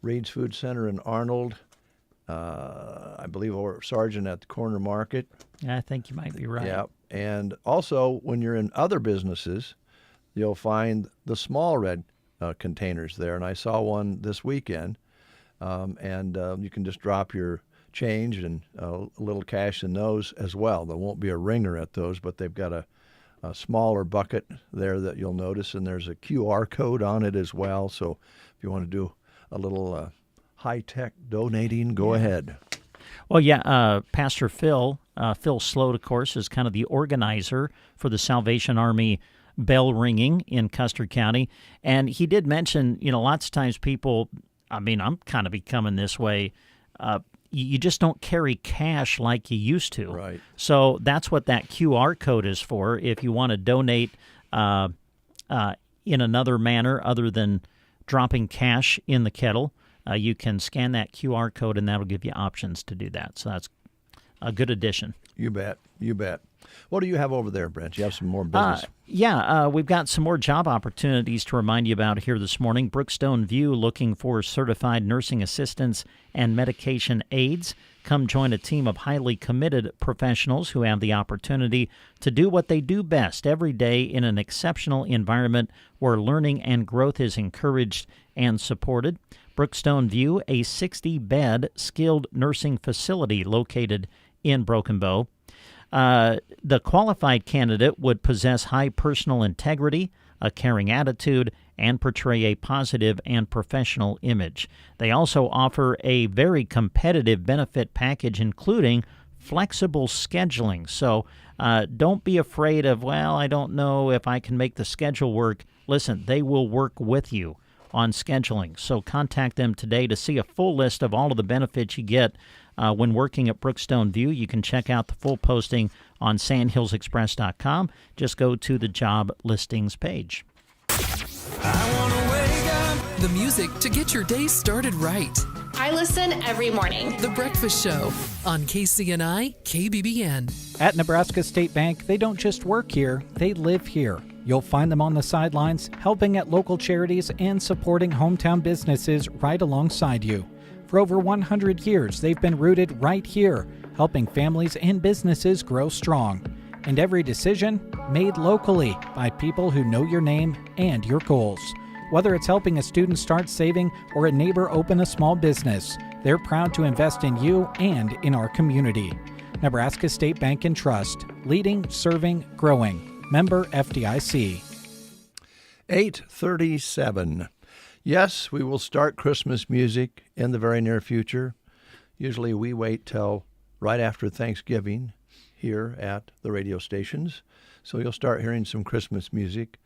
Reed's Food Center in Arnold, I believe, or Sargent at the corner market. Yeah, I think you might be right. Yeah. And also, when you're in other businesses, you'll find the small red containers there. And I saw one this weekend. And you can just drop your change and a little cash in those as well. There won't be a ringer at those, but they've got a smaller bucket there that you'll notice, and there's a QR code on it as well. So if you want to do a little high-tech donating, go ahead. Well, yeah, Pastor Phil Sloat, of course, is kind of the organizer for the Salvation Army bell ringing in Custer County. And he did mention, lots of times people, I'm kind of becoming this way, you just don't carry cash like you used to. Right. So that's what that QR code is for. If you want to donate in another manner other than dropping cash in the kettle, you can scan that QR code, and that'll give you options to do that. So that's a good addition. You bet. You bet. What do you have over there, Brent? You have some more business? We've got some more job opportunities to remind you about here this morning. Brookstone View looking for certified nursing assistants and medication aides. Come join a team of highly committed professionals who have the opportunity to do what they do best every day in an exceptional environment where learning and growth is encouraged and supported. Brookstone View, a 60-bed skilled nursing facility located in Broken Bow. The qualified candidate would possess high personal integrity, a caring attitude, and portray a positive and professional image. They also offer a very competitive benefit package, including flexible scheduling. So don't be afraid of, I don't know if I can make the schedule work. Listen, they will work with you on scheduling. So contact them today to see a full list of all of the benefits you get when working at Brookstone View. You can check out the full posting on sandhillsexpress.com. Just go to the job listings page. The music to get your day started right. I listen every morning. The Breakfast Show on KCNI, KBBN. At Nebraska State Bank, they don't just work here, they live here. You'll find them on the sidelines, helping at local charities and supporting hometown businesses right alongside you. For over 100 years, they've been rooted right here, helping families and businesses grow strong. And every decision made locally by people who know your name and your goals. Whether it's helping a student start saving or a neighbor open a small business, they're proud to invest in you and in our community. Nebraska State Bank and Trust, leading, serving, growing. Member FDIC. 8:37. Yes, we will start Christmas music in the very near future. Usually we wait till right after Thanksgiving here at the radio stations. So you'll start hearing some Christmas music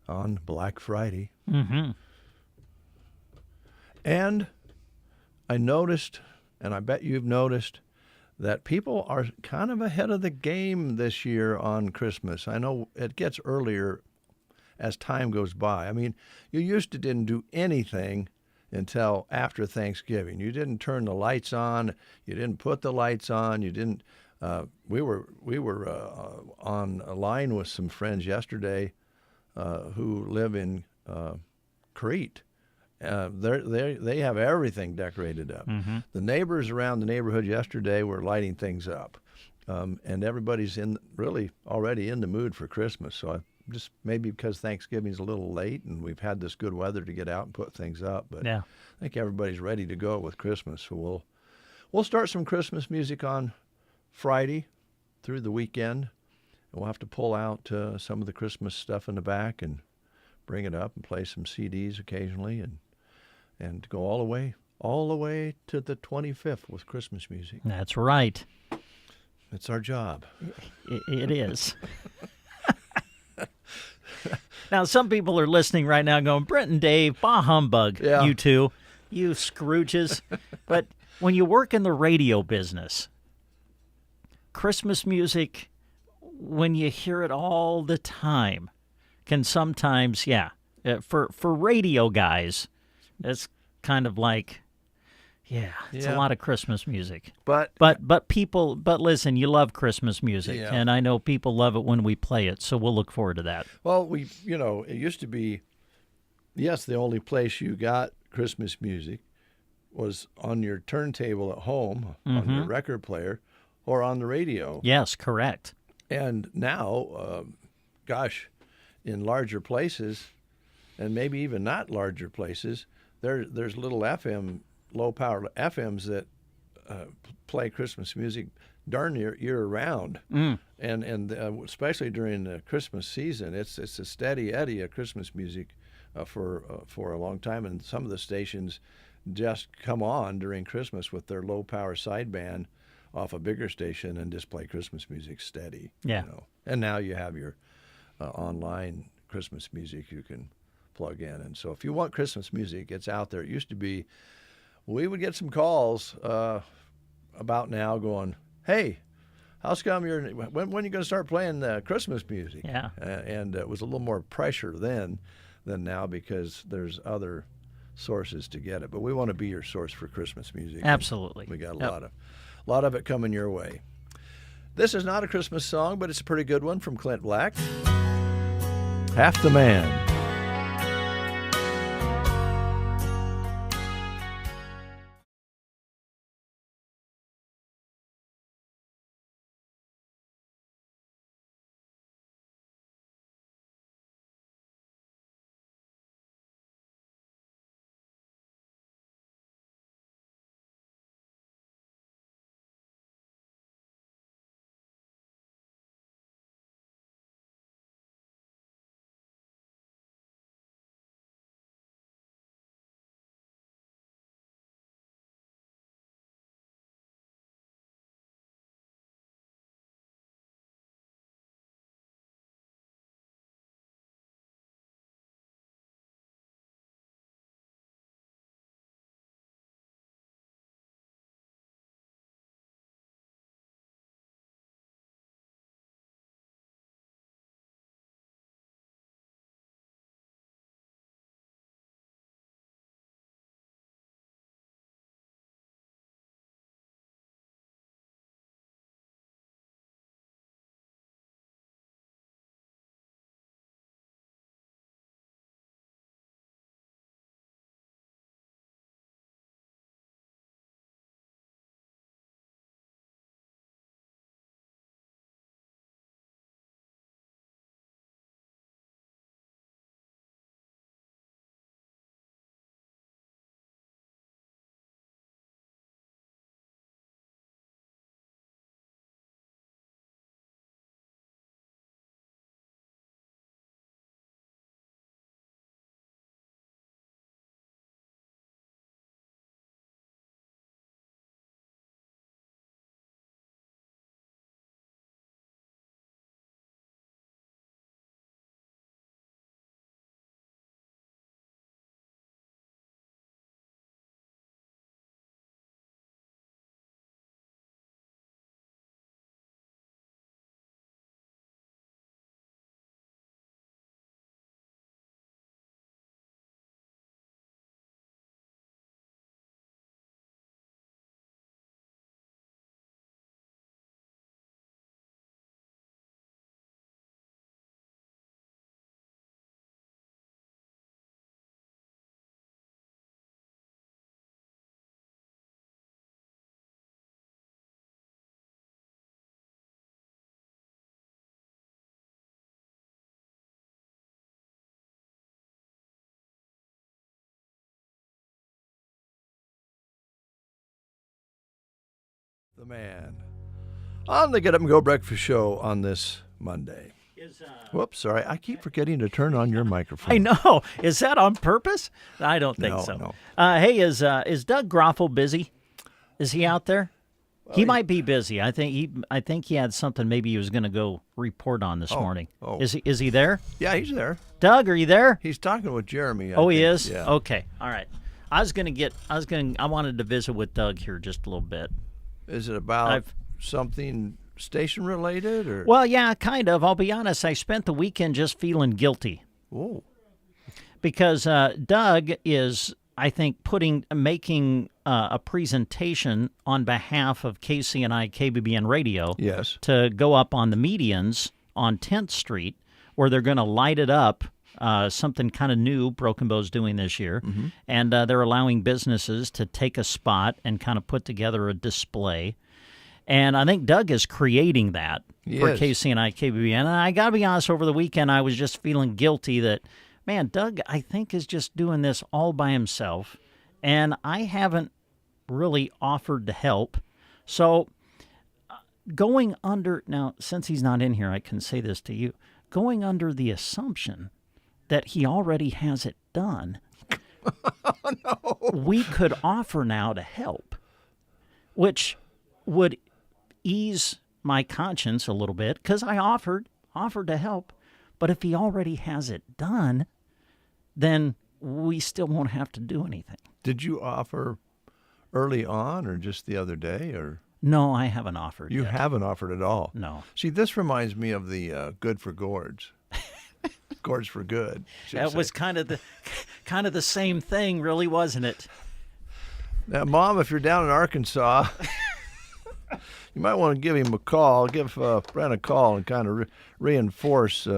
on Black Friday. Mm-hmm. And I noticed, and I bet you've noticed, that people are kind of ahead of the game this year on Christmas. I know it gets earlier as time goes by. I mean, you used to didn't do anything until after Thanksgiving. You didn't turn the lights on. You didn't put the lights on. You didn't. We were on a line with some friends yesterday who live in Crete, They have everything decorated up. The neighbors around the neighborhood yesterday were lighting things up, and everybody's really already in the mood for Christmas. So just maybe because Thanksgiving's a little late and we've had this good weather to get out and put things up, but Yeah. I think everybody's ready to go with Christmas. So we'll start some Christmas music on Friday through the weekend. We'll have to pull out some of the Christmas stuff in the back and bring it up and play some CDs occasionally and go all the way to the 25th with Christmas music. That's right. It's our job. It is. Now, some people are listening right now going, Brent and Dave, bah humbug, you two, you Scrooges. But when you work in the radio business, Christmas music, when you hear it all the time, can sometimes, for radio guys, it's kind of like, it's a lot of Christmas music. But listen, you love Christmas music, and I know people love it when we play it, so we'll look forward to that. Well, it used to be, yes, the only place you got Christmas music was on your turntable at home, on your record player, or on the radio. Yes, correct. And now, in larger places, and maybe even not larger places, there's little low-power FMs that play Christmas music darn near year-round. And especially during the Christmas season, it's a steady eddy of Christmas music for a long time. And some of the stations just come on during Christmas with their low-power sideband off a bigger station and just play Christmas music steady. Yeah. And now you have your online Christmas music you can plug in. And so if you want Christmas music, it's out there. It used to be, we would get some calls about now going, hey, how's come when are you going to start playing Christmas music? Yeah. And it was a little more pressure then than now because there's other sources to get it. But we want to be your source for Christmas music. Absolutely. We got a lot of it coming your way. This is not a Christmas song, but it's a pretty good one from Clint Black. Half the Man. the man. On the Get Up and Go Breakfast Show on this Monday. Whoops, sorry. I keep forgetting to turn on your microphone. I know. Is that on purpose? I don't think so. No. Hey, is Doug Groffel busy? Is he out there? He might be busy. I think he had something maybe he was going to go report on this morning. Oh. Is he there? Yeah, he's there. Doug, are you there? He's talking with Jeremy. He is? Yeah. Okay. All right. I wanted to visit with Doug here just a little bit. Is it about something station related or? Well, yeah, kind of. I'll be honest. I spent the weekend just feeling guilty. Oh. Because Doug is, I think, making a presentation on behalf of KCNI KBBN Radio. Yes. To go up on the medians on 10th Street, where they're going to light it up. Something kind of new Broken Bow's doing this year. Mm-hmm. And they're allowing businesses to take a spot and kind of put together a display. And I think Doug is creating that for KCNI KBBN. And I got to be honest, over the weekend, I was just feeling guilty that, man, Doug, I think, is just doing this all by himself. And I haven't really offered to help. So going under, now, since he's not in here, I can say this to you, going under the assumption that he already has it done, no. We could offer now to help, which would ease my conscience a little bit because I offered to help. But if he already has it done, then we still won't have to do anything. Did you offer early on or just the other day? Or no, I haven't offered. You yet. haven't offered at all? No. See, this reminds me of the Good for Gourds. Gourds for Good. That was kind of the same thing, really, wasn't it? Now, Mom, if you're down in Arkansas, you might want to give him a call. Give Brent a call and kind of reinforce,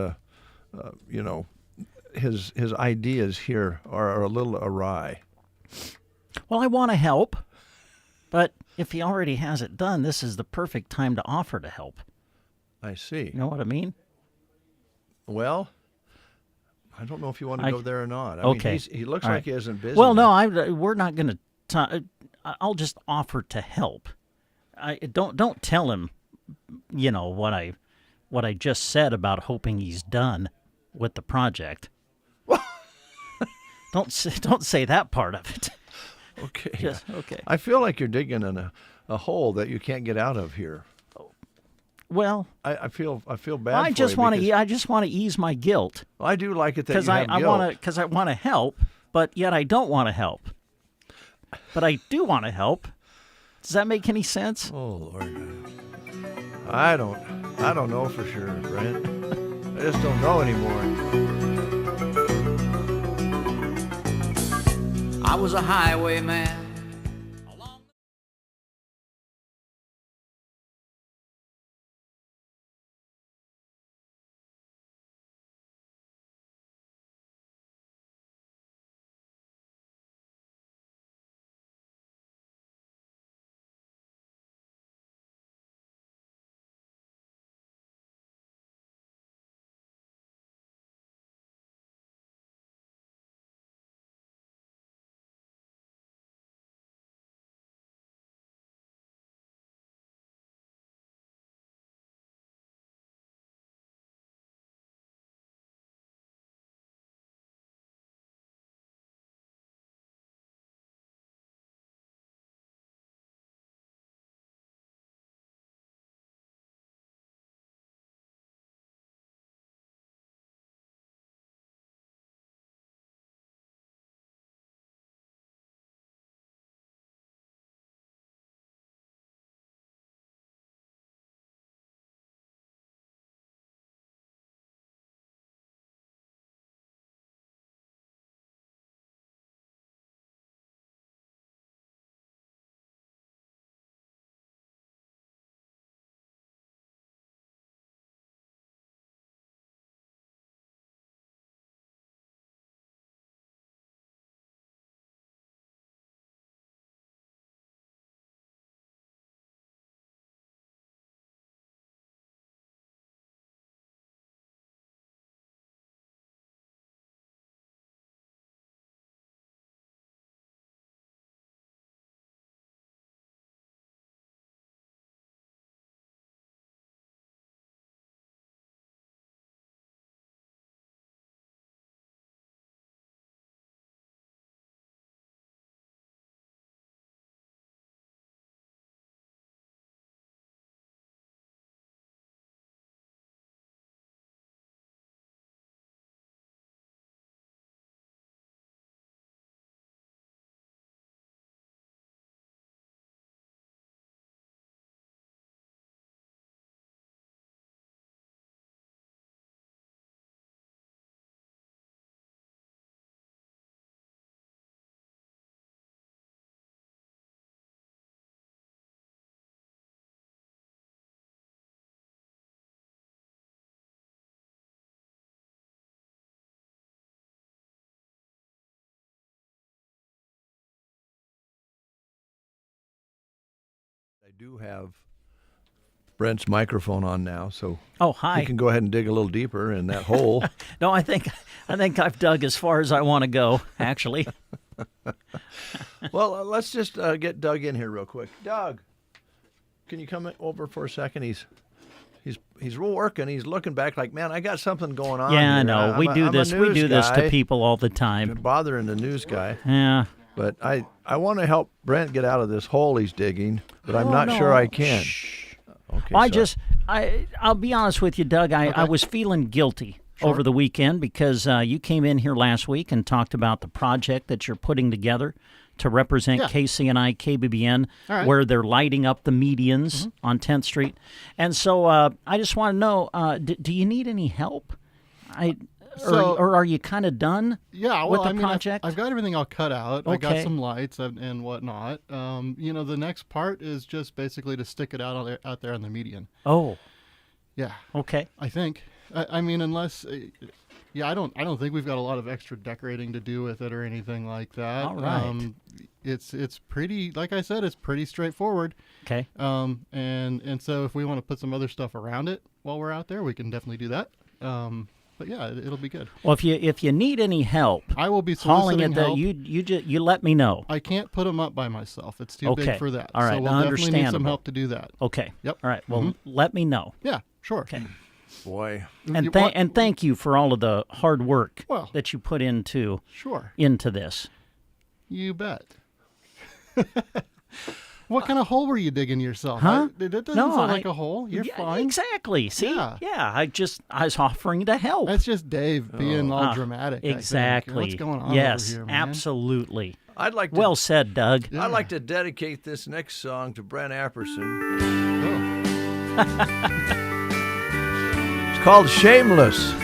his ideas here are a little awry. Well, I want to help, but if he already has it done, this is the perfect time to offer to help. I see. You know what I mean? Well, I don't know if you want to go there or not. I okay. mean, he looks like he isn't busy. Well, no, we're not going to. I'll just offer to help. Don't tell him, what I just said about hoping he's done with the project. Don't say that part of it. Okay. Okay. I feel like you're digging in a hole that you can't get out of here. Well, I feel bad. I just want to ease my guilt. I do like it that you have guilt. Because I want to help, but yet I don't want to help. But I do want to help. Does that make any sense? Oh Lord, I don't know for sure, Brent. I just don't know anymore. I was a highwayman. do have Brent's microphone on now, so hi. he can go ahead and dig a little deeper in that hole. No, I think I've dug as far as I want to go, actually. Well, let's just get Doug in here real quick. Doug, can you come over for a second? He's working. He's looking back like, man, I got something going on. Yeah, here. I know. We do this to people all the time. Bothering the news guy. Yeah. But I want to help Brent get out of this hole he's digging, but I'm not sure I can. Okay, well, I'll be honest with you, Doug. I was feeling guilty over the weekend because you came in here last week and talked about the project that you're putting together to represent KCNI, KBBN, where they're lighting up the medians on 10th Street. And so I just want to know, do you need any help? Or are you kind of done with the project? I've got everything all cut out. Okay. I got some lights and whatnot. The next part is just basically to stick it out there on the median. Oh. Yeah. Okay. I think. I mean, unless... I don't think we've got a lot of extra decorating to do with it or anything like that. All right. It's pretty, like I said, it's pretty straightforward. Okay. And so if we want to put some other stuff around it while we're out there, we can definitely do that. But yeah, it'll be good. Well, if you need any help, I will be hauling soliciting it. help. You let me know. I can't put them up by myself. It's too big for that. All right. So we'll definitely need some help to do that. Okay. Yep. All right. Well, let me know. Yeah. Sure. Okay. Boy. And thank you for all of the hard work that you put into this. You bet. What kind of hole were you digging yourself? Huh? It doesn't sound like a hole. You're fine. Exactly. See? Yeah. I was offering to help. That's just Dave being all dramatic. Exactly. What's going on yes, over here, man? Absolutely. Well said, Doug. I'd like to dedicate this next song to Brent Apperson. It's called Shameless.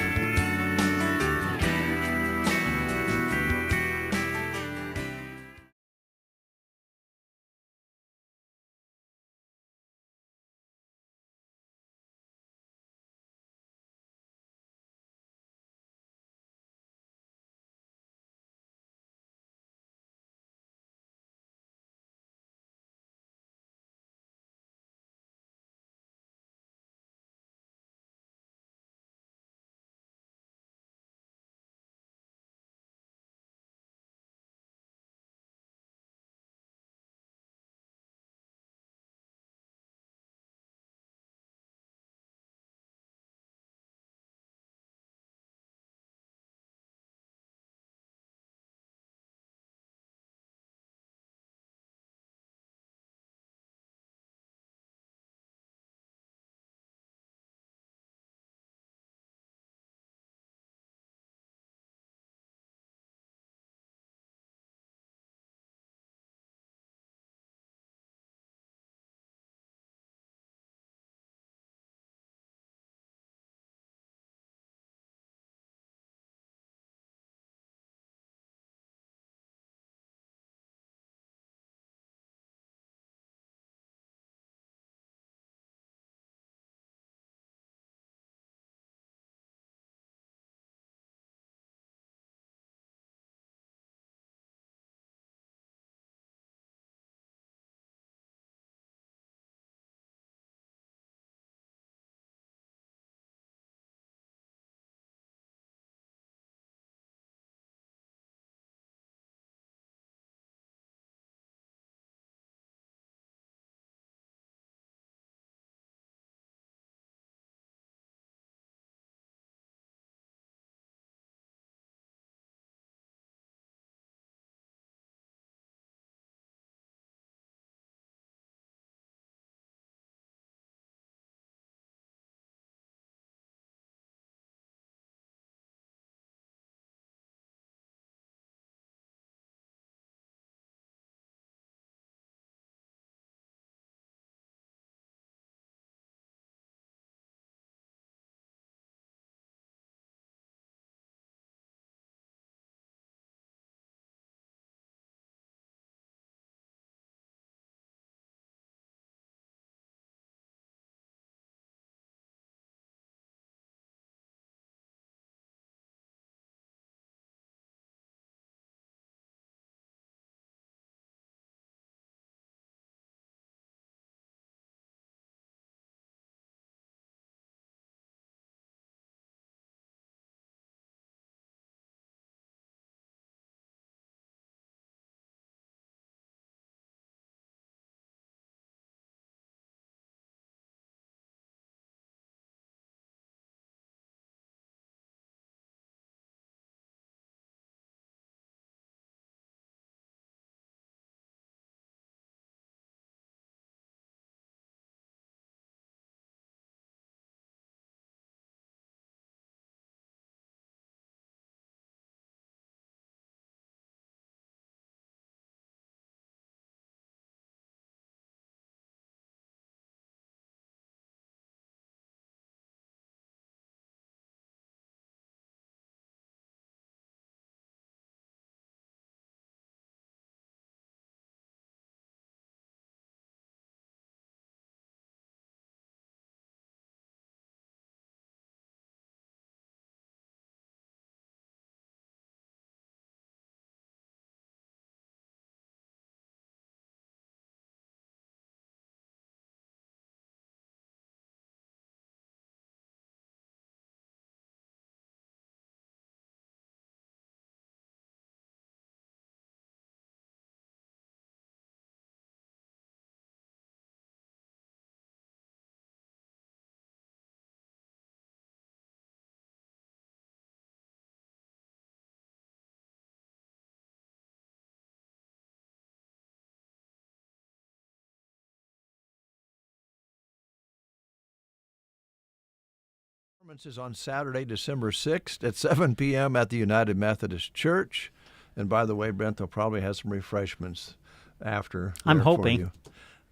Performances on Saturday, December 6th at 7 p.m. at the United Methodist Church. And by the way, Brent, they'll probably have some refreshments after. I'm there for hoping. you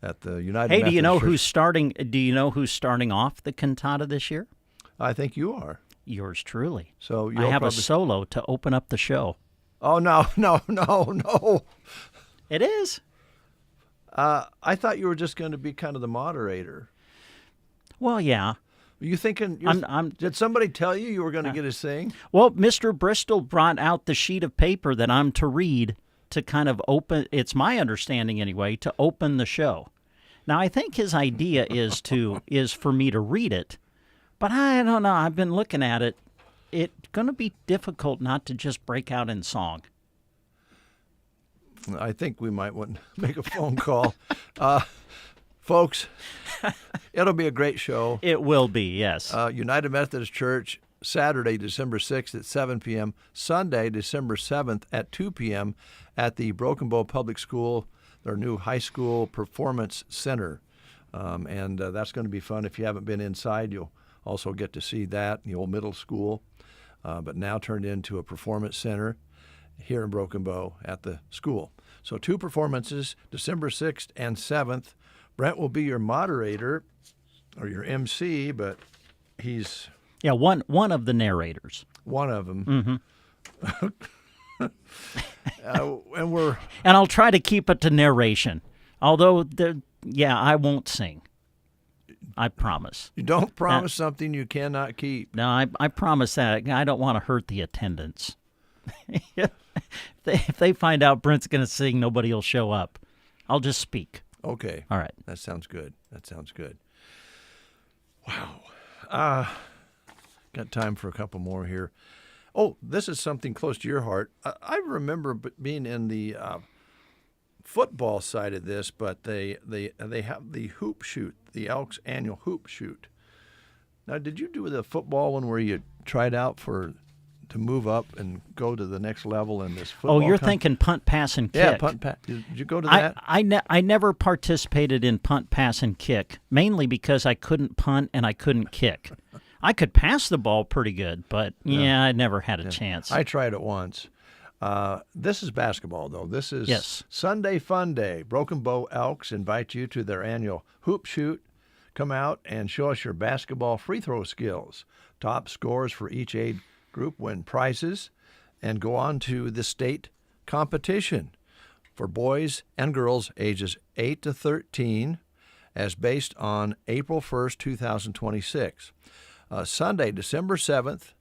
at the United Hey, Methodist do you know Church. who's starting? Do you know who's starting off the cantata this year? I think you are. Yours truly. So I have a solo to open up the show. Oh, no. It is. I thought you were just going to be kind of the moderator. Well, yeah. You thinking? Did somebody tell you were going to get a sing? Well, Mr. Bristol brought out the sheet of paper that I'm to read to kind of open. It's my understanding anyway to open the show. Now, I think his idea is for me to read it, but I don't know. I've been looking at it. It's going to be difficult not to just break out in song. I think we might want to make a phone call. Folks, it'll be a great show. It will be, yes. United Methodist Church, Saturday, December 6th at 7 p.m., Sunday, December 7th at 2 p.m. at the Broken Bow Public School, their new high school performance center. And that's going to be fun. If you haven't been inside, you'll also get to see that, the old middle school, but now turned into a performance center here in Broken Bow at the school. So 2 performances, December 6th and 7th. Brent will be your moderator or your MC, but he's... Yeah, one of the narrators. One of them. Mm-hmm. And I'll try to keep it to narration. Although, I won't sing. I promise. You don't promise something you cannot keep. No, I promise that. I don't want to hurt the attendance. If they find out Brent's going to sing, nobody will show up. I'll just speak. Okay. All right. That sounds good. Wow. Got time for a couple more here. Oh, this is something close to your heart. I remember being in the football side of this, but they have the hoop shoot, the Elks annual hoop shoot. Now, did you do the football one where you tried out to move up and go to the next level in this football? Oh, you're thinking punt, pass, and kick. Yeah, punt, pass. Did you go to that? I never participated in punt, pass, and kick, mainly because I couldn't punt and I couldn't kick. I could pass the ball pretty good, but, I never had a chance. I tried it once. This is basketball, though. This is Yes. Sunday Fun Day. Broken Bow Elks invite you to their annual hoop shoot. Come out and show us your basketball free throw skills. Top scores for each age group win prizes and go on to the state competition for boys and girls ages 8 to 13 as based on April 1st, 2026. Sunday, December 7th,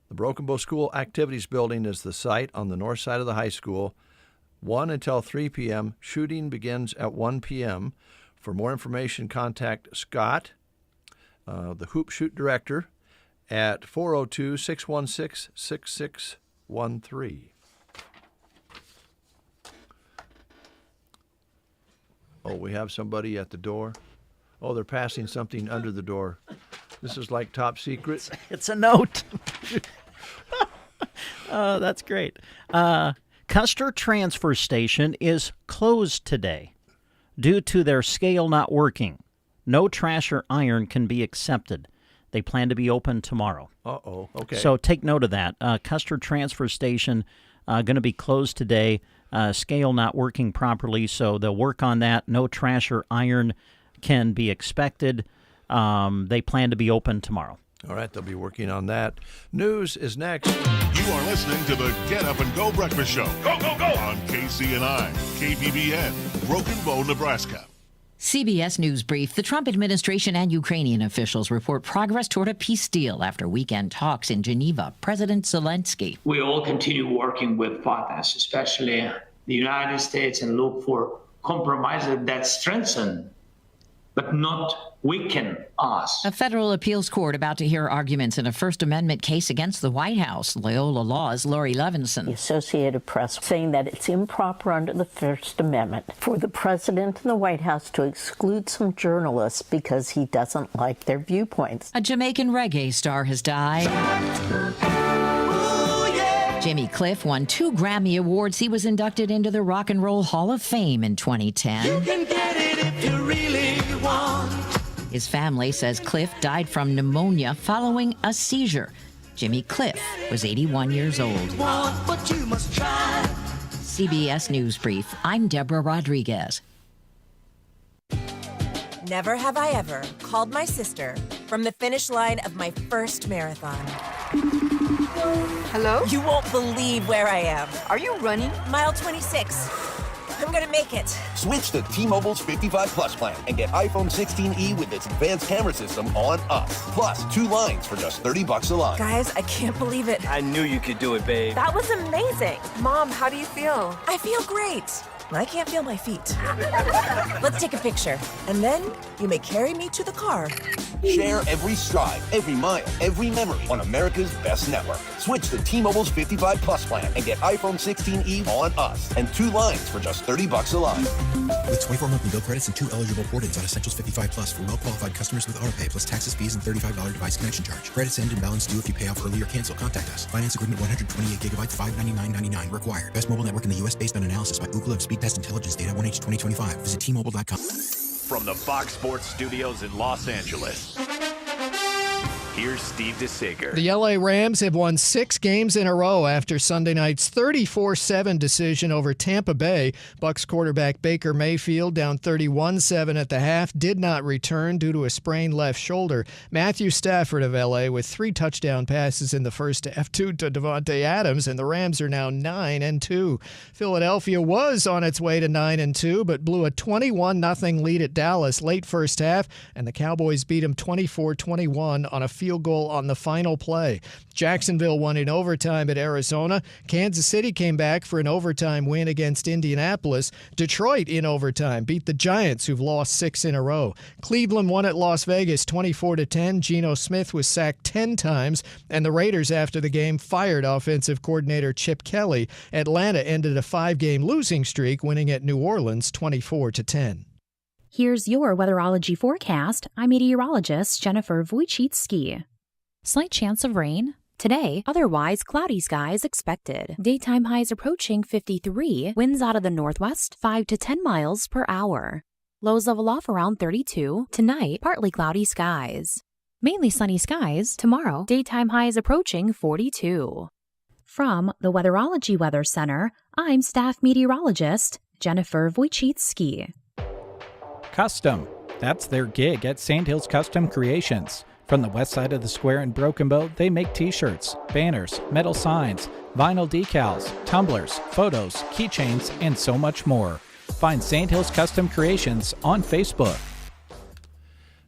the Broken Bow School Activities Building is the site on the north side of the high school, 1 until 3 p.m. Shooting begins at 1 p.m. For more information, contact Scott, the Hoop Shoot Director, at 402-616-6613. Oh, we have somebody at the door. Oh, they're passing something under the door. This is like top secret. It's a note. Oh, that's great. Custer Transfer Station is closed today due to their scale not working. No trash or iron can be accepted. They plan to be open tomorrow. Uh-oh, okay. So take note of that. Custer Transfer Station going to be closed today. Scale not working properly, so they'll work on that. No trash or iron can be expected. They plan to be open tomorrow. All right, they'll be working on that. News is next. You are listening to the Get Up and Go Breakfast Show. Go, go, go! On KCNI, KBBN, Broken Bow, Nebraska. CBS News Brief. The Trump administration and Ukrainian officials report progress toward a peace deal after weekend talks in Geneva. President Zelensky. We all continue working with partners, especially the United States, and look for compromises that strengthen but not weaken us. A federal appeals court about to hear arguments in a First Amendment case against the White House. Loyola Law's Lori Levinson. The Associated Press saying that it's improper under the First Amendment for the president and the White House to exclude some journalists because he doesn't like their viewpoints. A Jamaican reggae star has died. Jimmy Cliff won 2 Grammy Awards. He was inducted into the Rock and Roll Hall of Fame in 2010. You can get it if you really want. His family says Cliff died from pneumonia following a seizure. Jimmy Cliff was 81 years old. CBS News Brief. I'm Deborah Rodriguez. Never have I ever called my sister from the finish line of my first marathon. Hello? You won't believe where I am. Are you running? Mile 26. I'm gonna make it. Switch to T-Mobile's 55 Plus plan and get iPhone 16e with its advanced camera system on us. Plus, 2 lines for just $30 a line. Guys, I can't believe it. I knew you could do it, babe. That was amazing. Mom, how do you feel? I feel great. I can't feel my feet. Let's take a picture, and then you may carry me to the car. Share every stride, every mile, every memory on America's best network. Switch to T-Mobile's 55 Plus plan and get iPhone 16e on us and 2 lines for just $30 a line. With 24 monthly bill credits and 2 eligible port-ins on Essentials 55 Plus for well-qualified customers with AutoPay plus taxes, fees, and $35 device connection charge. Credits end and balance due if you pay off early or cancel. Contact us. Finance agreement 128 gigabytes, $599.99 required. Best mobile network in the U.S. based on analysis by Ookla of Speed Test Intelligence data 1H 2025. Visit T-Mobile.com. From the Fox Sports Studios in Los Angeles, here's Steve DeSager. The LA Rams have won 6 games in a row after Sunday night's 34-7 decision over Tampa Bay. Bucs quarterback Baker Mayfield, down 31-7 at the half, did not return due to a sprained left shoulder. Matthew Stafford of LA with 3 touchdown passes in the first half, 2 to Devontae Adams, and the Rams are now 9-2. Philadelphia was on its way to 9-2, but blew a 21-0 lead at Dallas late first half, and the Cowboys beat them 24-21 on a field goal on the final play. Jacksonville won in overtime at Arizona. Kansas City came back for an overtime win against Indianapolis. Detroit in overtime beat the Giants, who've lost 6 in a row. Cleveland won at Las Vegas 24-10. Geno Smith was sacked 10 times, and the Raiders after the game fired offensive coordinator Chip Kelly. Atlanta ended a 5-game losing streak, winning at New Orleans 24-10. Here's your weatherology forecast. I'm meteorologist Jennifer Wojcicki. Slight chance of rain. Today, otherwise cloudy skies expected. Daytime highs approaching 53, winds out of the northwest 5 to 10 miles per hour. Lows level off around 32. Tonight, partly cloudy skies. Mainly sunny skies. Tomorrow, daytime highs approaching 42. From the Weatherology Weather Center, I'm staff meteorologist Jennifer Wojcicki. Custom. That's their gig at Sandhills Custom Creations. From the west side of the square in Broken Bow, they make t-shirts, banners, metal signs, vinyl decals, tumblers, photos, keychains, and so much more. Find Sandhills Custom Creations on Facebook.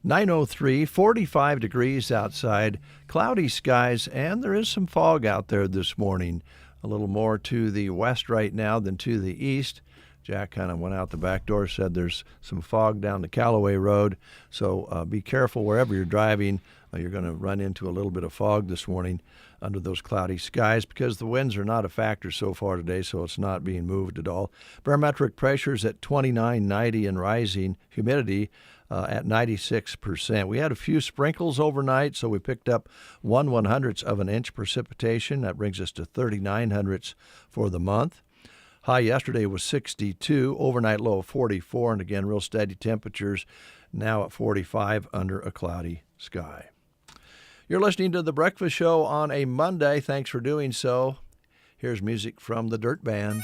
9:03, 45 degrees outside, cloudy skies, and there is some fog out there this morning. A little more to the west right now than to the east. Jack kind of went out the back door, said there's some fog down the Callaway Road, so be careful wherever you're driving. You're going to run into a little bit of fog this morning under those cloudy skies because the winds are not a factor so far today, so it's not being moved at all. Barometric pressures at 29.90 and rising. Humidity at 96%. We had a few sprinkles overnight, so we picked up 1/100th of an inch precipitation. That brings us to 39/100ths for the month. High yesterday was 62, overnight low of 44, and again, real steady temperatures now at 45 under a cloudy sky. You're listening to The Breakfast Show on a Monday. Thanks for doing so. Here's music from the Dirt Band.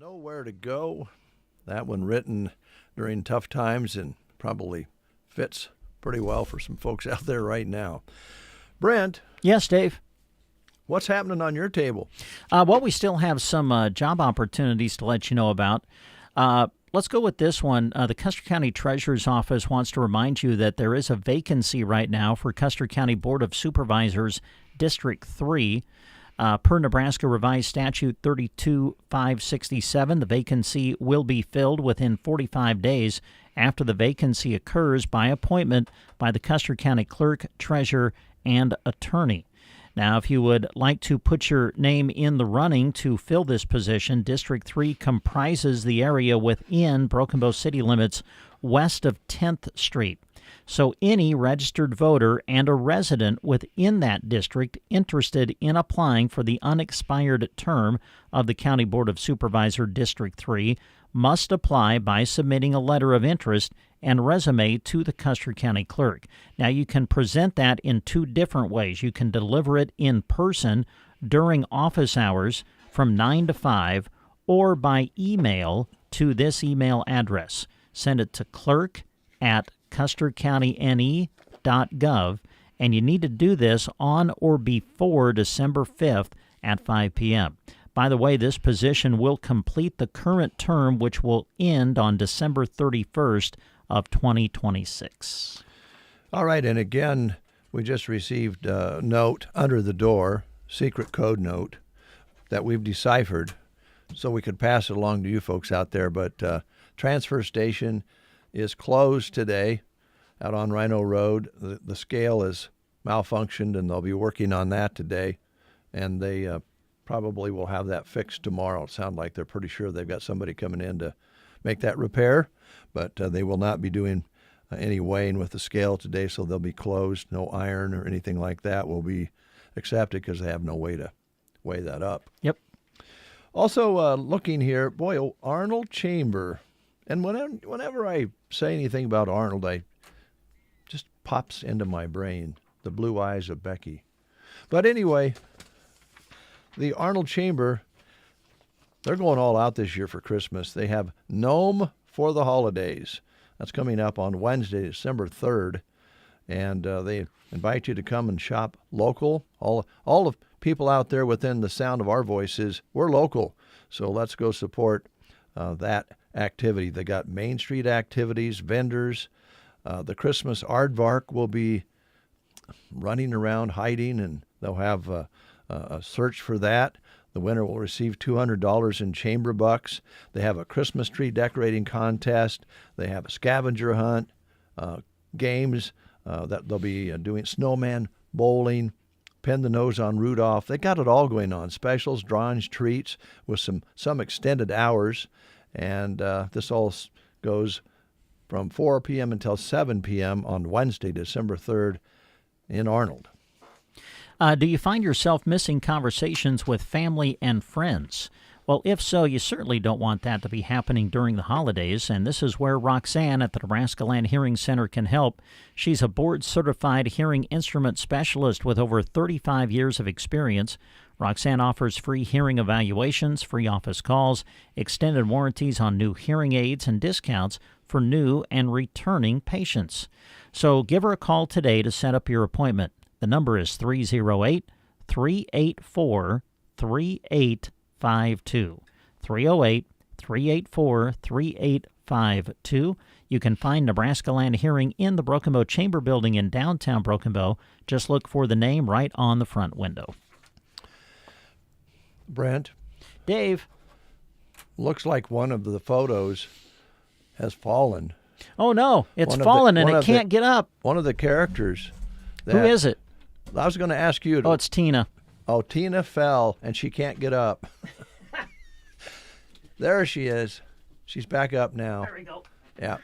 Nowhere to Go. That one written during tough times and probably fits pretty well for some folks out there right now. Brent. Yes, Dave. What's happening on your table? Well, we still have some job opportunities to let you know about. Let's go with this one. The Custer County Treasurer's Office wants to remind you that there is a vacancy right now for Custer County Board of Supervisors, District 3. Per Nebraska Revised Statute 32567, the vacancy will be filled within 45 days after the vacancy occurs by appointment by the Custer County Clerk, Treasurer, and Attorney. Now, if you would like to put your name in the running to fill this position, District 3 comprises the area within Broken Bow city limits west of 10th Street. So any registered voter and a resident within that district interested in applying for the unexpired term of the County Board of Supervisor District 3 must apply by submitting a letter of interest and resume to the Custer County Clerk. Now, you can present that in two different ways. You can deliver it in person during office hours from 9 to 5 or by email to this email address. Send it to clerk@custercountyne.gov, and you need to do this on or before December 5th at 5 p.m. By the way, this position will complete the current term, which will end on December 31st of 2026. All right, and again, we just received a note under the door, secret code note, that we've deciphered so we could pass it along to you folks out there. But transfer station is closed today out on Rhino Road. The scale is malfunctioned, and they'll be working on that today, and they probably will have that fixed tomorrow. It sounds like they're pretty sure they've got somebody coming in to make that repair, but they will not be doing any weighing with the scale today, so they'll be closed. No iron or anything like that will be accepted because they have no way to weigh that up. Yep. Also, looking here, boy, Arnold Chamber. And whenever I say anything about Arnold, I just pops into my brain the blue eyes of Becky. But anyway, the Arnold Chamber, they're going all out this year for Christmas. They have Gnome for the Holidays. That's coming up on Wednesday, December 3rd. And they invite you to come and shop local. All the people out there within the sound of our voices, we're local. So let's go support that activity. They got Main Street activities, vendors. The Christmas aardvark will be running around hiding, and they'll have a search for that. The winner will receive $200 in chamber bucks. They have a Christmas tree decorating contest. They have a scavenger hunt, games that they'll be doing snowman bowling, pin the nose on Rudolph. They got it all going on. Specials, drawings, treats with some extended hours. And this all goes from 4 p.m. until 7 p.m. on Wednesday, December 3rd in Arnold. Do you find yourself missing conversations with family and friends? Well, if so, you certainly don't want that to be happening during the holidays, and this is where Roxanne at the Nebraska Land Hearing Center can help. She's a board-certified hearing instrument specialist with over 35 years of experience. Roxanne offers free hearing evaluations, free office calls, extended warranties on new hearing aids, and discounts for new and returning patients. So give her a call today to set up your appointment. The number is 308-384-3852. 308-384-3852. You can find Nebraska Land Hearing in the Broken Bow Chamber Building in downtown Broken Bow. Just look for the name right on the front window. Brent. Dave. Looks like one of the photos has fallen. Oh, no. It's fallen and it can't get up. One of the characters. Who is it? I was going to ask you. Oh, it's Tina. Oh, Tina fell and she can't get up. There she is. She's back up now. There we go. Yeah.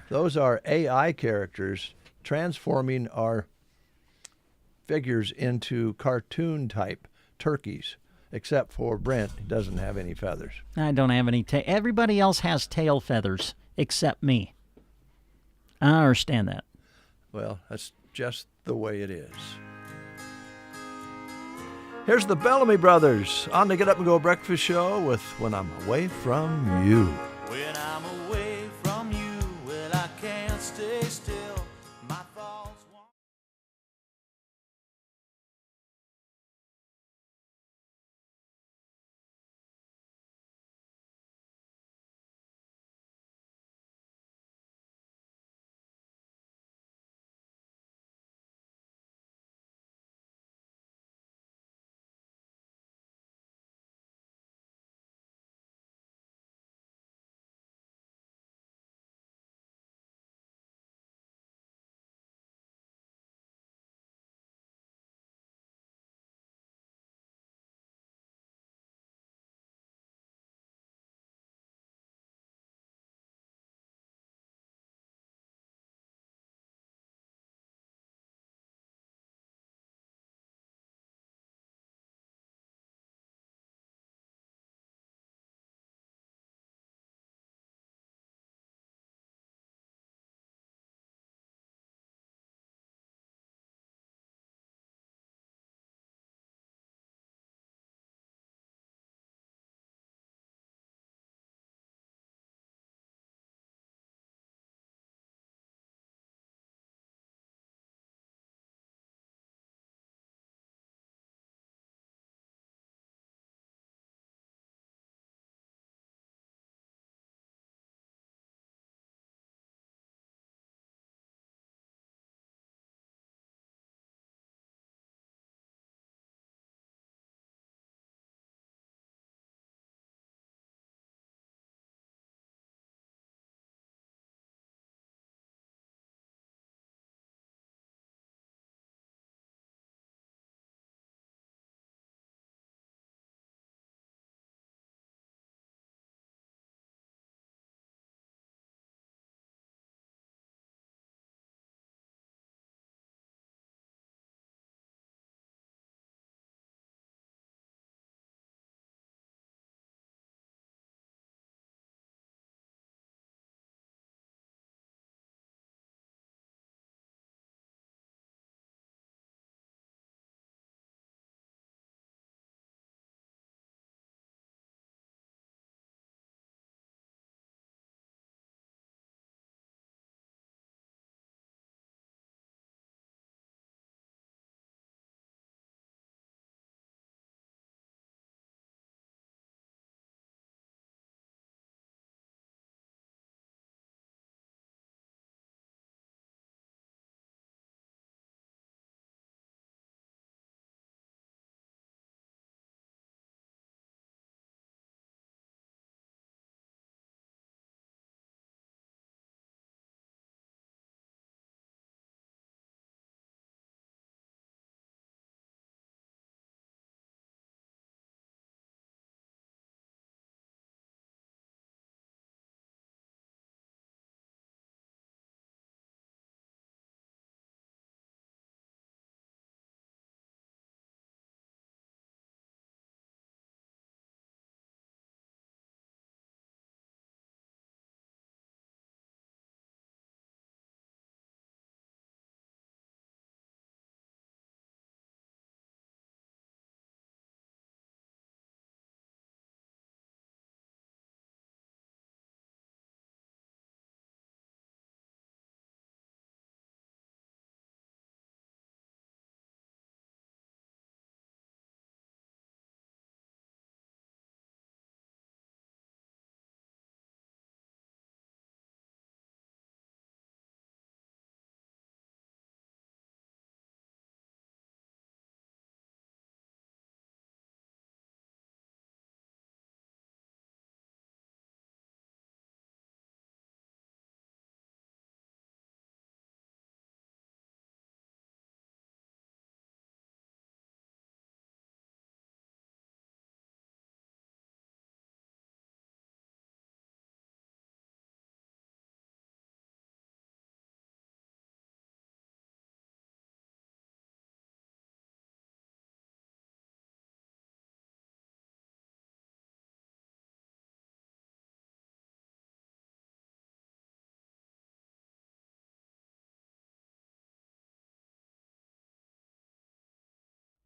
Those are AI characters transforming our figures into cartoon-type turkeys, except for Brent. He doesn't have any feathers. I don't have any tail. Everybody else has tail feathers except me. I understand that. Well, that's just the way it is. Here's the Bellamy Brothers on the Get Up and Go Breakfast Show with When I'm Away From You. When I'm away from you, well, I can't stay still.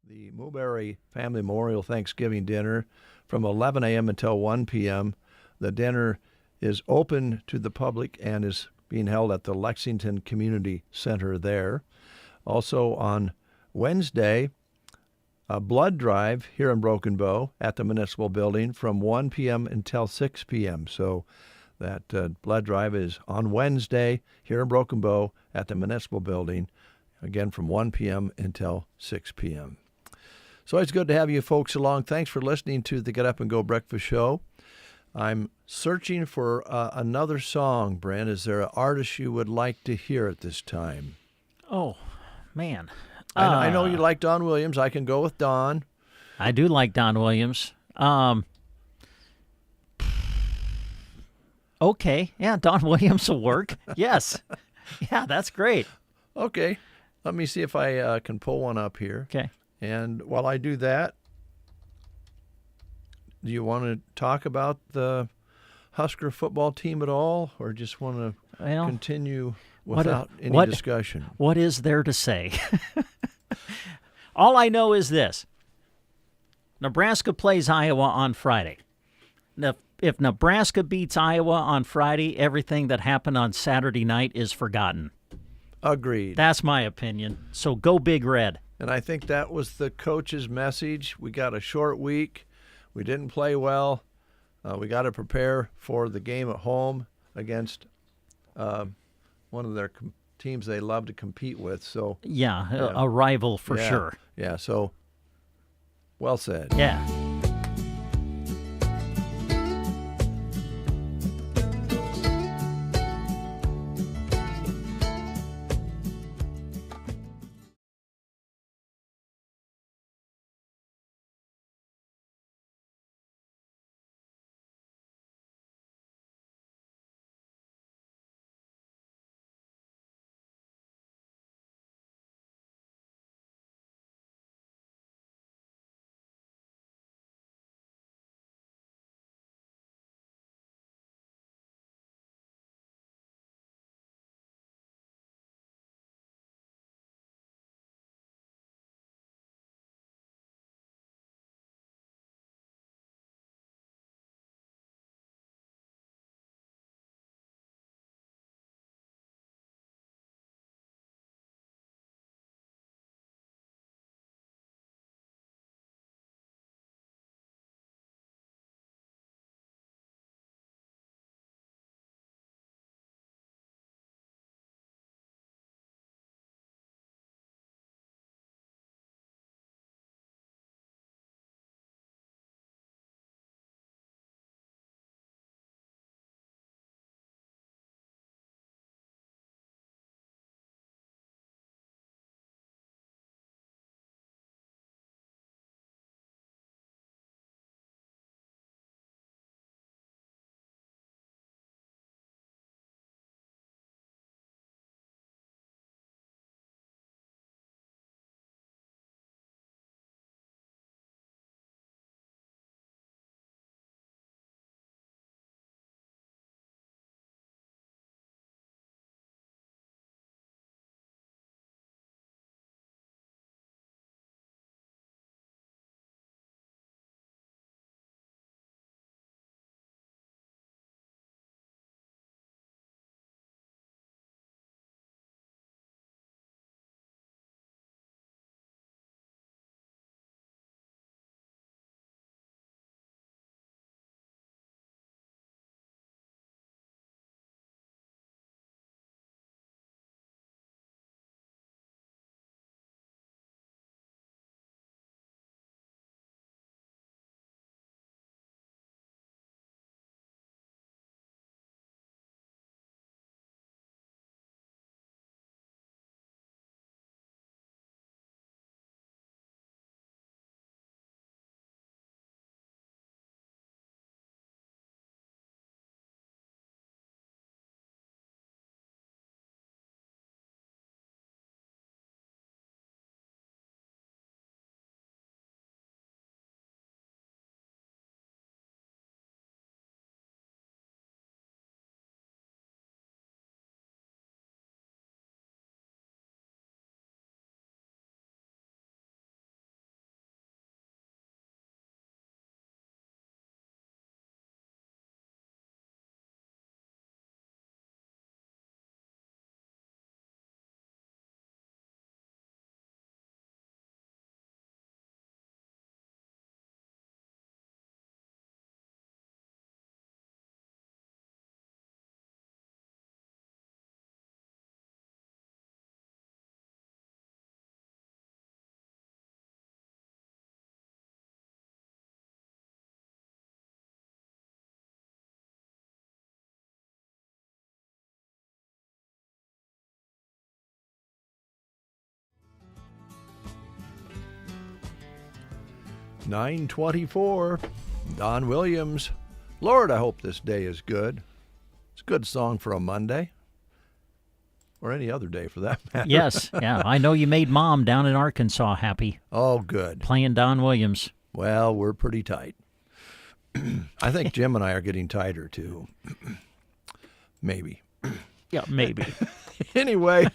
the Mulberry Family Memorial Thanksgiving Dinner from 11 a.m. until 1 p.m. The dinner is open to the public and is being held at the Lexington Community Center there. Also on Wednesday, a blood drive here in Broken Bow at the Municipal Building from 1 p.m. until 6 p.m. So that blood drive is on Wednesday here in Broken Bow at the Municipal Building, again from 1 p.m. until 6 p.m. So it's good to have you folks along. Thanks for listening to the Get Up and Go Breakfast Show. I'm searching for another song, Brent. Is there an artist you would like to hear at this time? Oh, man. I know you like Don Williams. I can go with Don. I do like Don Williams. Okay. Yeah, Don Williams will work. Yes. Yeah, that's great. Okay. Let me see if I can pull one up here. Okay. And while I do that, do you want to talk about the Husker football team at all, or just want to continue without any discussion? What is there to say? All I know is this. Nebraska plays Iowa on Friday. If Nebraska beats Iowa on Friday, everything that happened on Saturday night is forgotten. Agreed. That's my opinion. So go Big Red. And I think that was the coach's message. We got a short week. We didn't play well. We got to prepare for the game at home against one of their teams they love to compete with. So a rival for sure. Yeah, so well said. Yeah. 9:24. Don Williams. Lord, I hope this day is good. It's a good song for a Monday. Or any other day for that matter. Yes, yeah. I know you made Mom down in Arkansas happy. Oh, good. Playing Don Williams. Well, we're pretty tight. I think Jim and I are getting tighter, too. Maybe. Yeah, maybe. Anyway,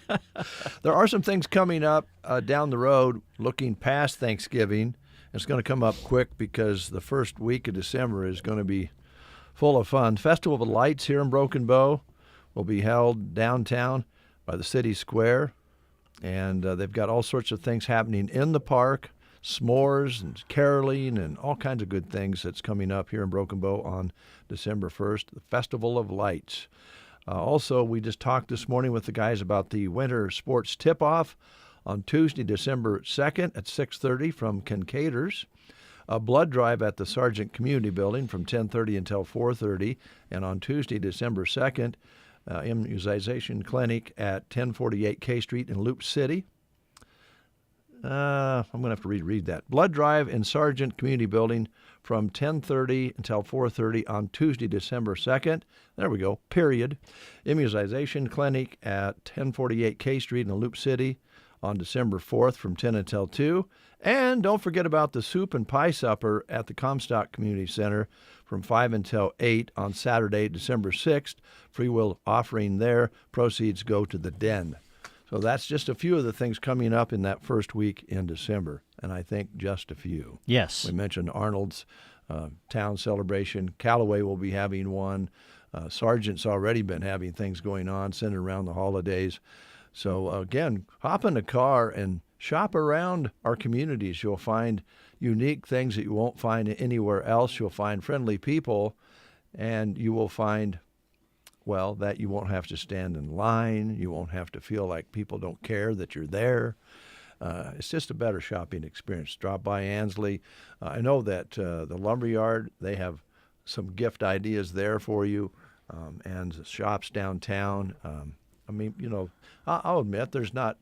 there are some things coming up down the road looking past Thanksgiving. It's going to come up quick because the first week of December is going to be full of fun. Festival of Lights here in Broken Bow will be held downtown by the city square, and they've got all sorts of things happening in the park, s'mores and caroling and all kinds of good things that's coming up here in Broken Bow on December 1st, the Festival of Lights. Also, we just talked this morning with the guys about the winter sports tip-off on Tuesday, December 2nd at 6:30 from Kincaiders. A blood drive at the Sargent Community Building from 10:30 until 4:30, and on Tuesday, December 2nd, immunization clinic at 1048 K Street in Loop City. I'm going to have to reread that. Blood drive in Sargent Community Building from 10:30 until 4:30 on Tuesday, December 2nd. There we go, period. Immunization clinic at 1048 K Street in Loop City on December 4th from 10 until 2. And don't forget about the soup and pie supper at the Comstock Community Center from 5 until 8 on Saturday, December 6th. Free will offering there. Proceeds go to the Den. So that's just a few of the things coming up in that first week in December, and I think just a few. Yes. We mentioned Arnold's town celebration. Callaway will be having one. Sargent's already been having things going on centered around the holidays. So, again, hop in the car and shop around our communities. You'll find unique things that you won't find anywhere else. You'll find friendly people, and you will find, well, that you won't have to stand in line. You won't have to feel like people don't care that you're there. It's just a better shopping experience. Drop by Ansley. I know that the Lumberyard, they have some gift ideas there for you, and the shops downtown. I mean, you know, I'll admit there's not,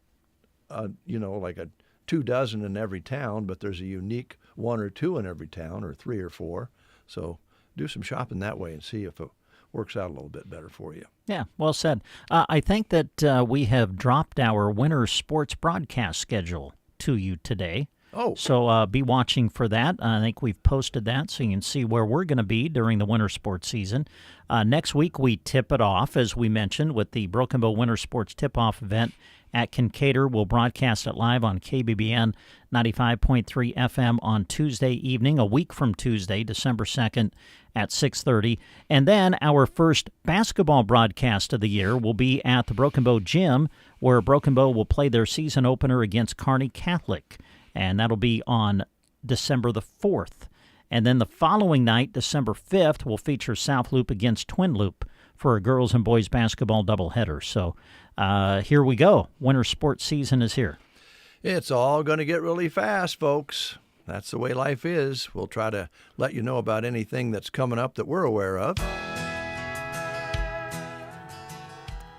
like a 24 in every town, but there's a unique 1 or 2 in every town, or 3 or 4. So do some shopping that way and see if it works out a little bit better for you. Yeah, well said. I think that we have dropped our winter sports broadcast schedule to you today. Oh. So be watching for that. I think we've posted that so you can see where we're going to be during the winter sports season. Next week, we tip it off, as we mentioned, with the Broken Bow Winter Sports Tip-Off event at Kincaider. We'll broadcast it live on KBBN 95.3 FM on Tuesday evening, a week from Tuesday, December 2nd at 6:30. And then our first basketball broadcast of the year will be at the Broken Bow Gym, where Broken Bow will play their season opener against Kearney Catholic. And that'll be on December the 4th. And then the following night, December 5th, will feature South Loop against Twin Loop for a girls and boys basketball doubleheader. So here we go. Winter sports season is here. It's all going to get really fast, folks. That's the way life is. We'll try to let you know about anything that's coming up that we're aware of.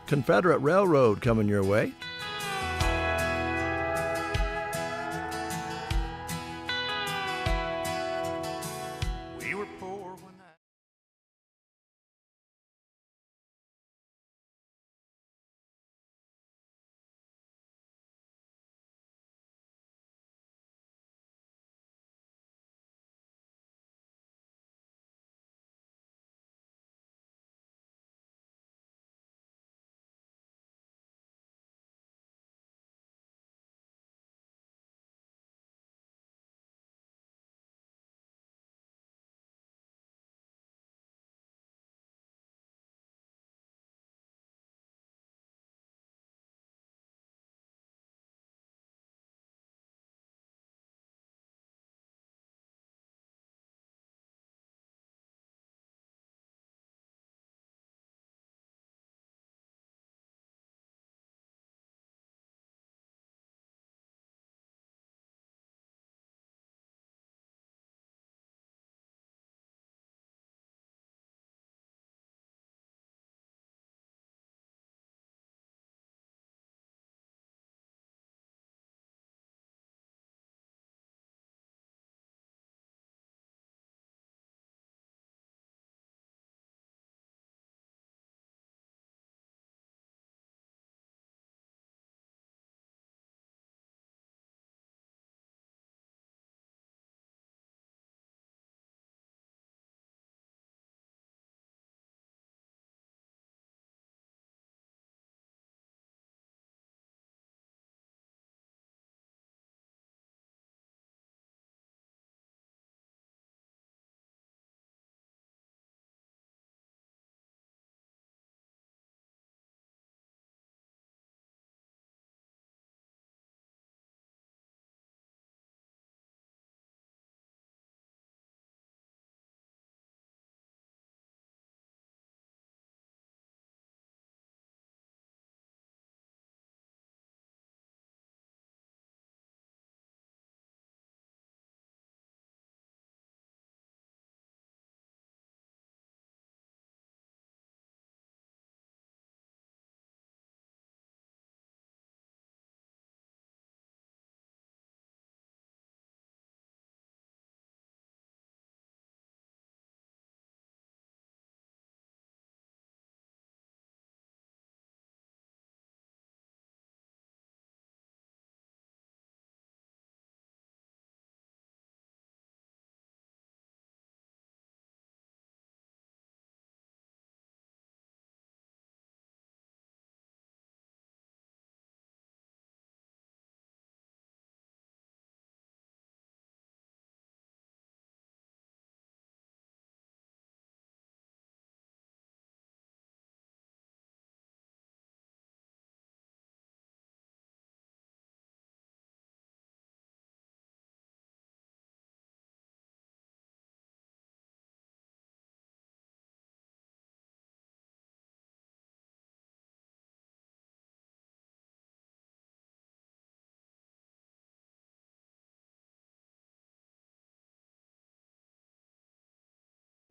Confederate Railroad coming your way.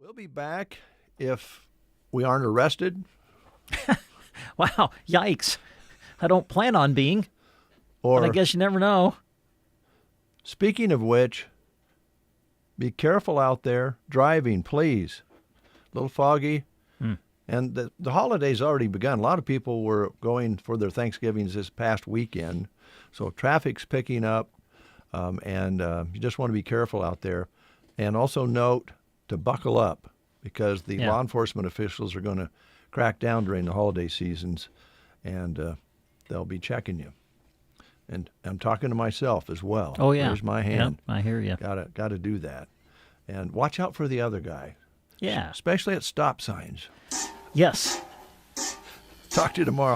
We'll be back if we aren't arrested. Wow, yikes. I don't plan on being, but I guess you never know. Speaking of which, be careful out there driving, please. A little foggy. And the holiday's already begun. A lot of people were going for their Thanksgivings this past weekend. So traffic's picking up, and you just want to be careful out there. And also note to buckle up, because the law enforcement officials are going to crack down during the holiday seasons, and they'll be checking you. And I'm talking to myself as well. Oh, yeah. There's my hand. Yep, I hear you. Got to do that. And watch out for the other guy. Yeah. Especially at stop signs. Yes. Talk to you tomorrow.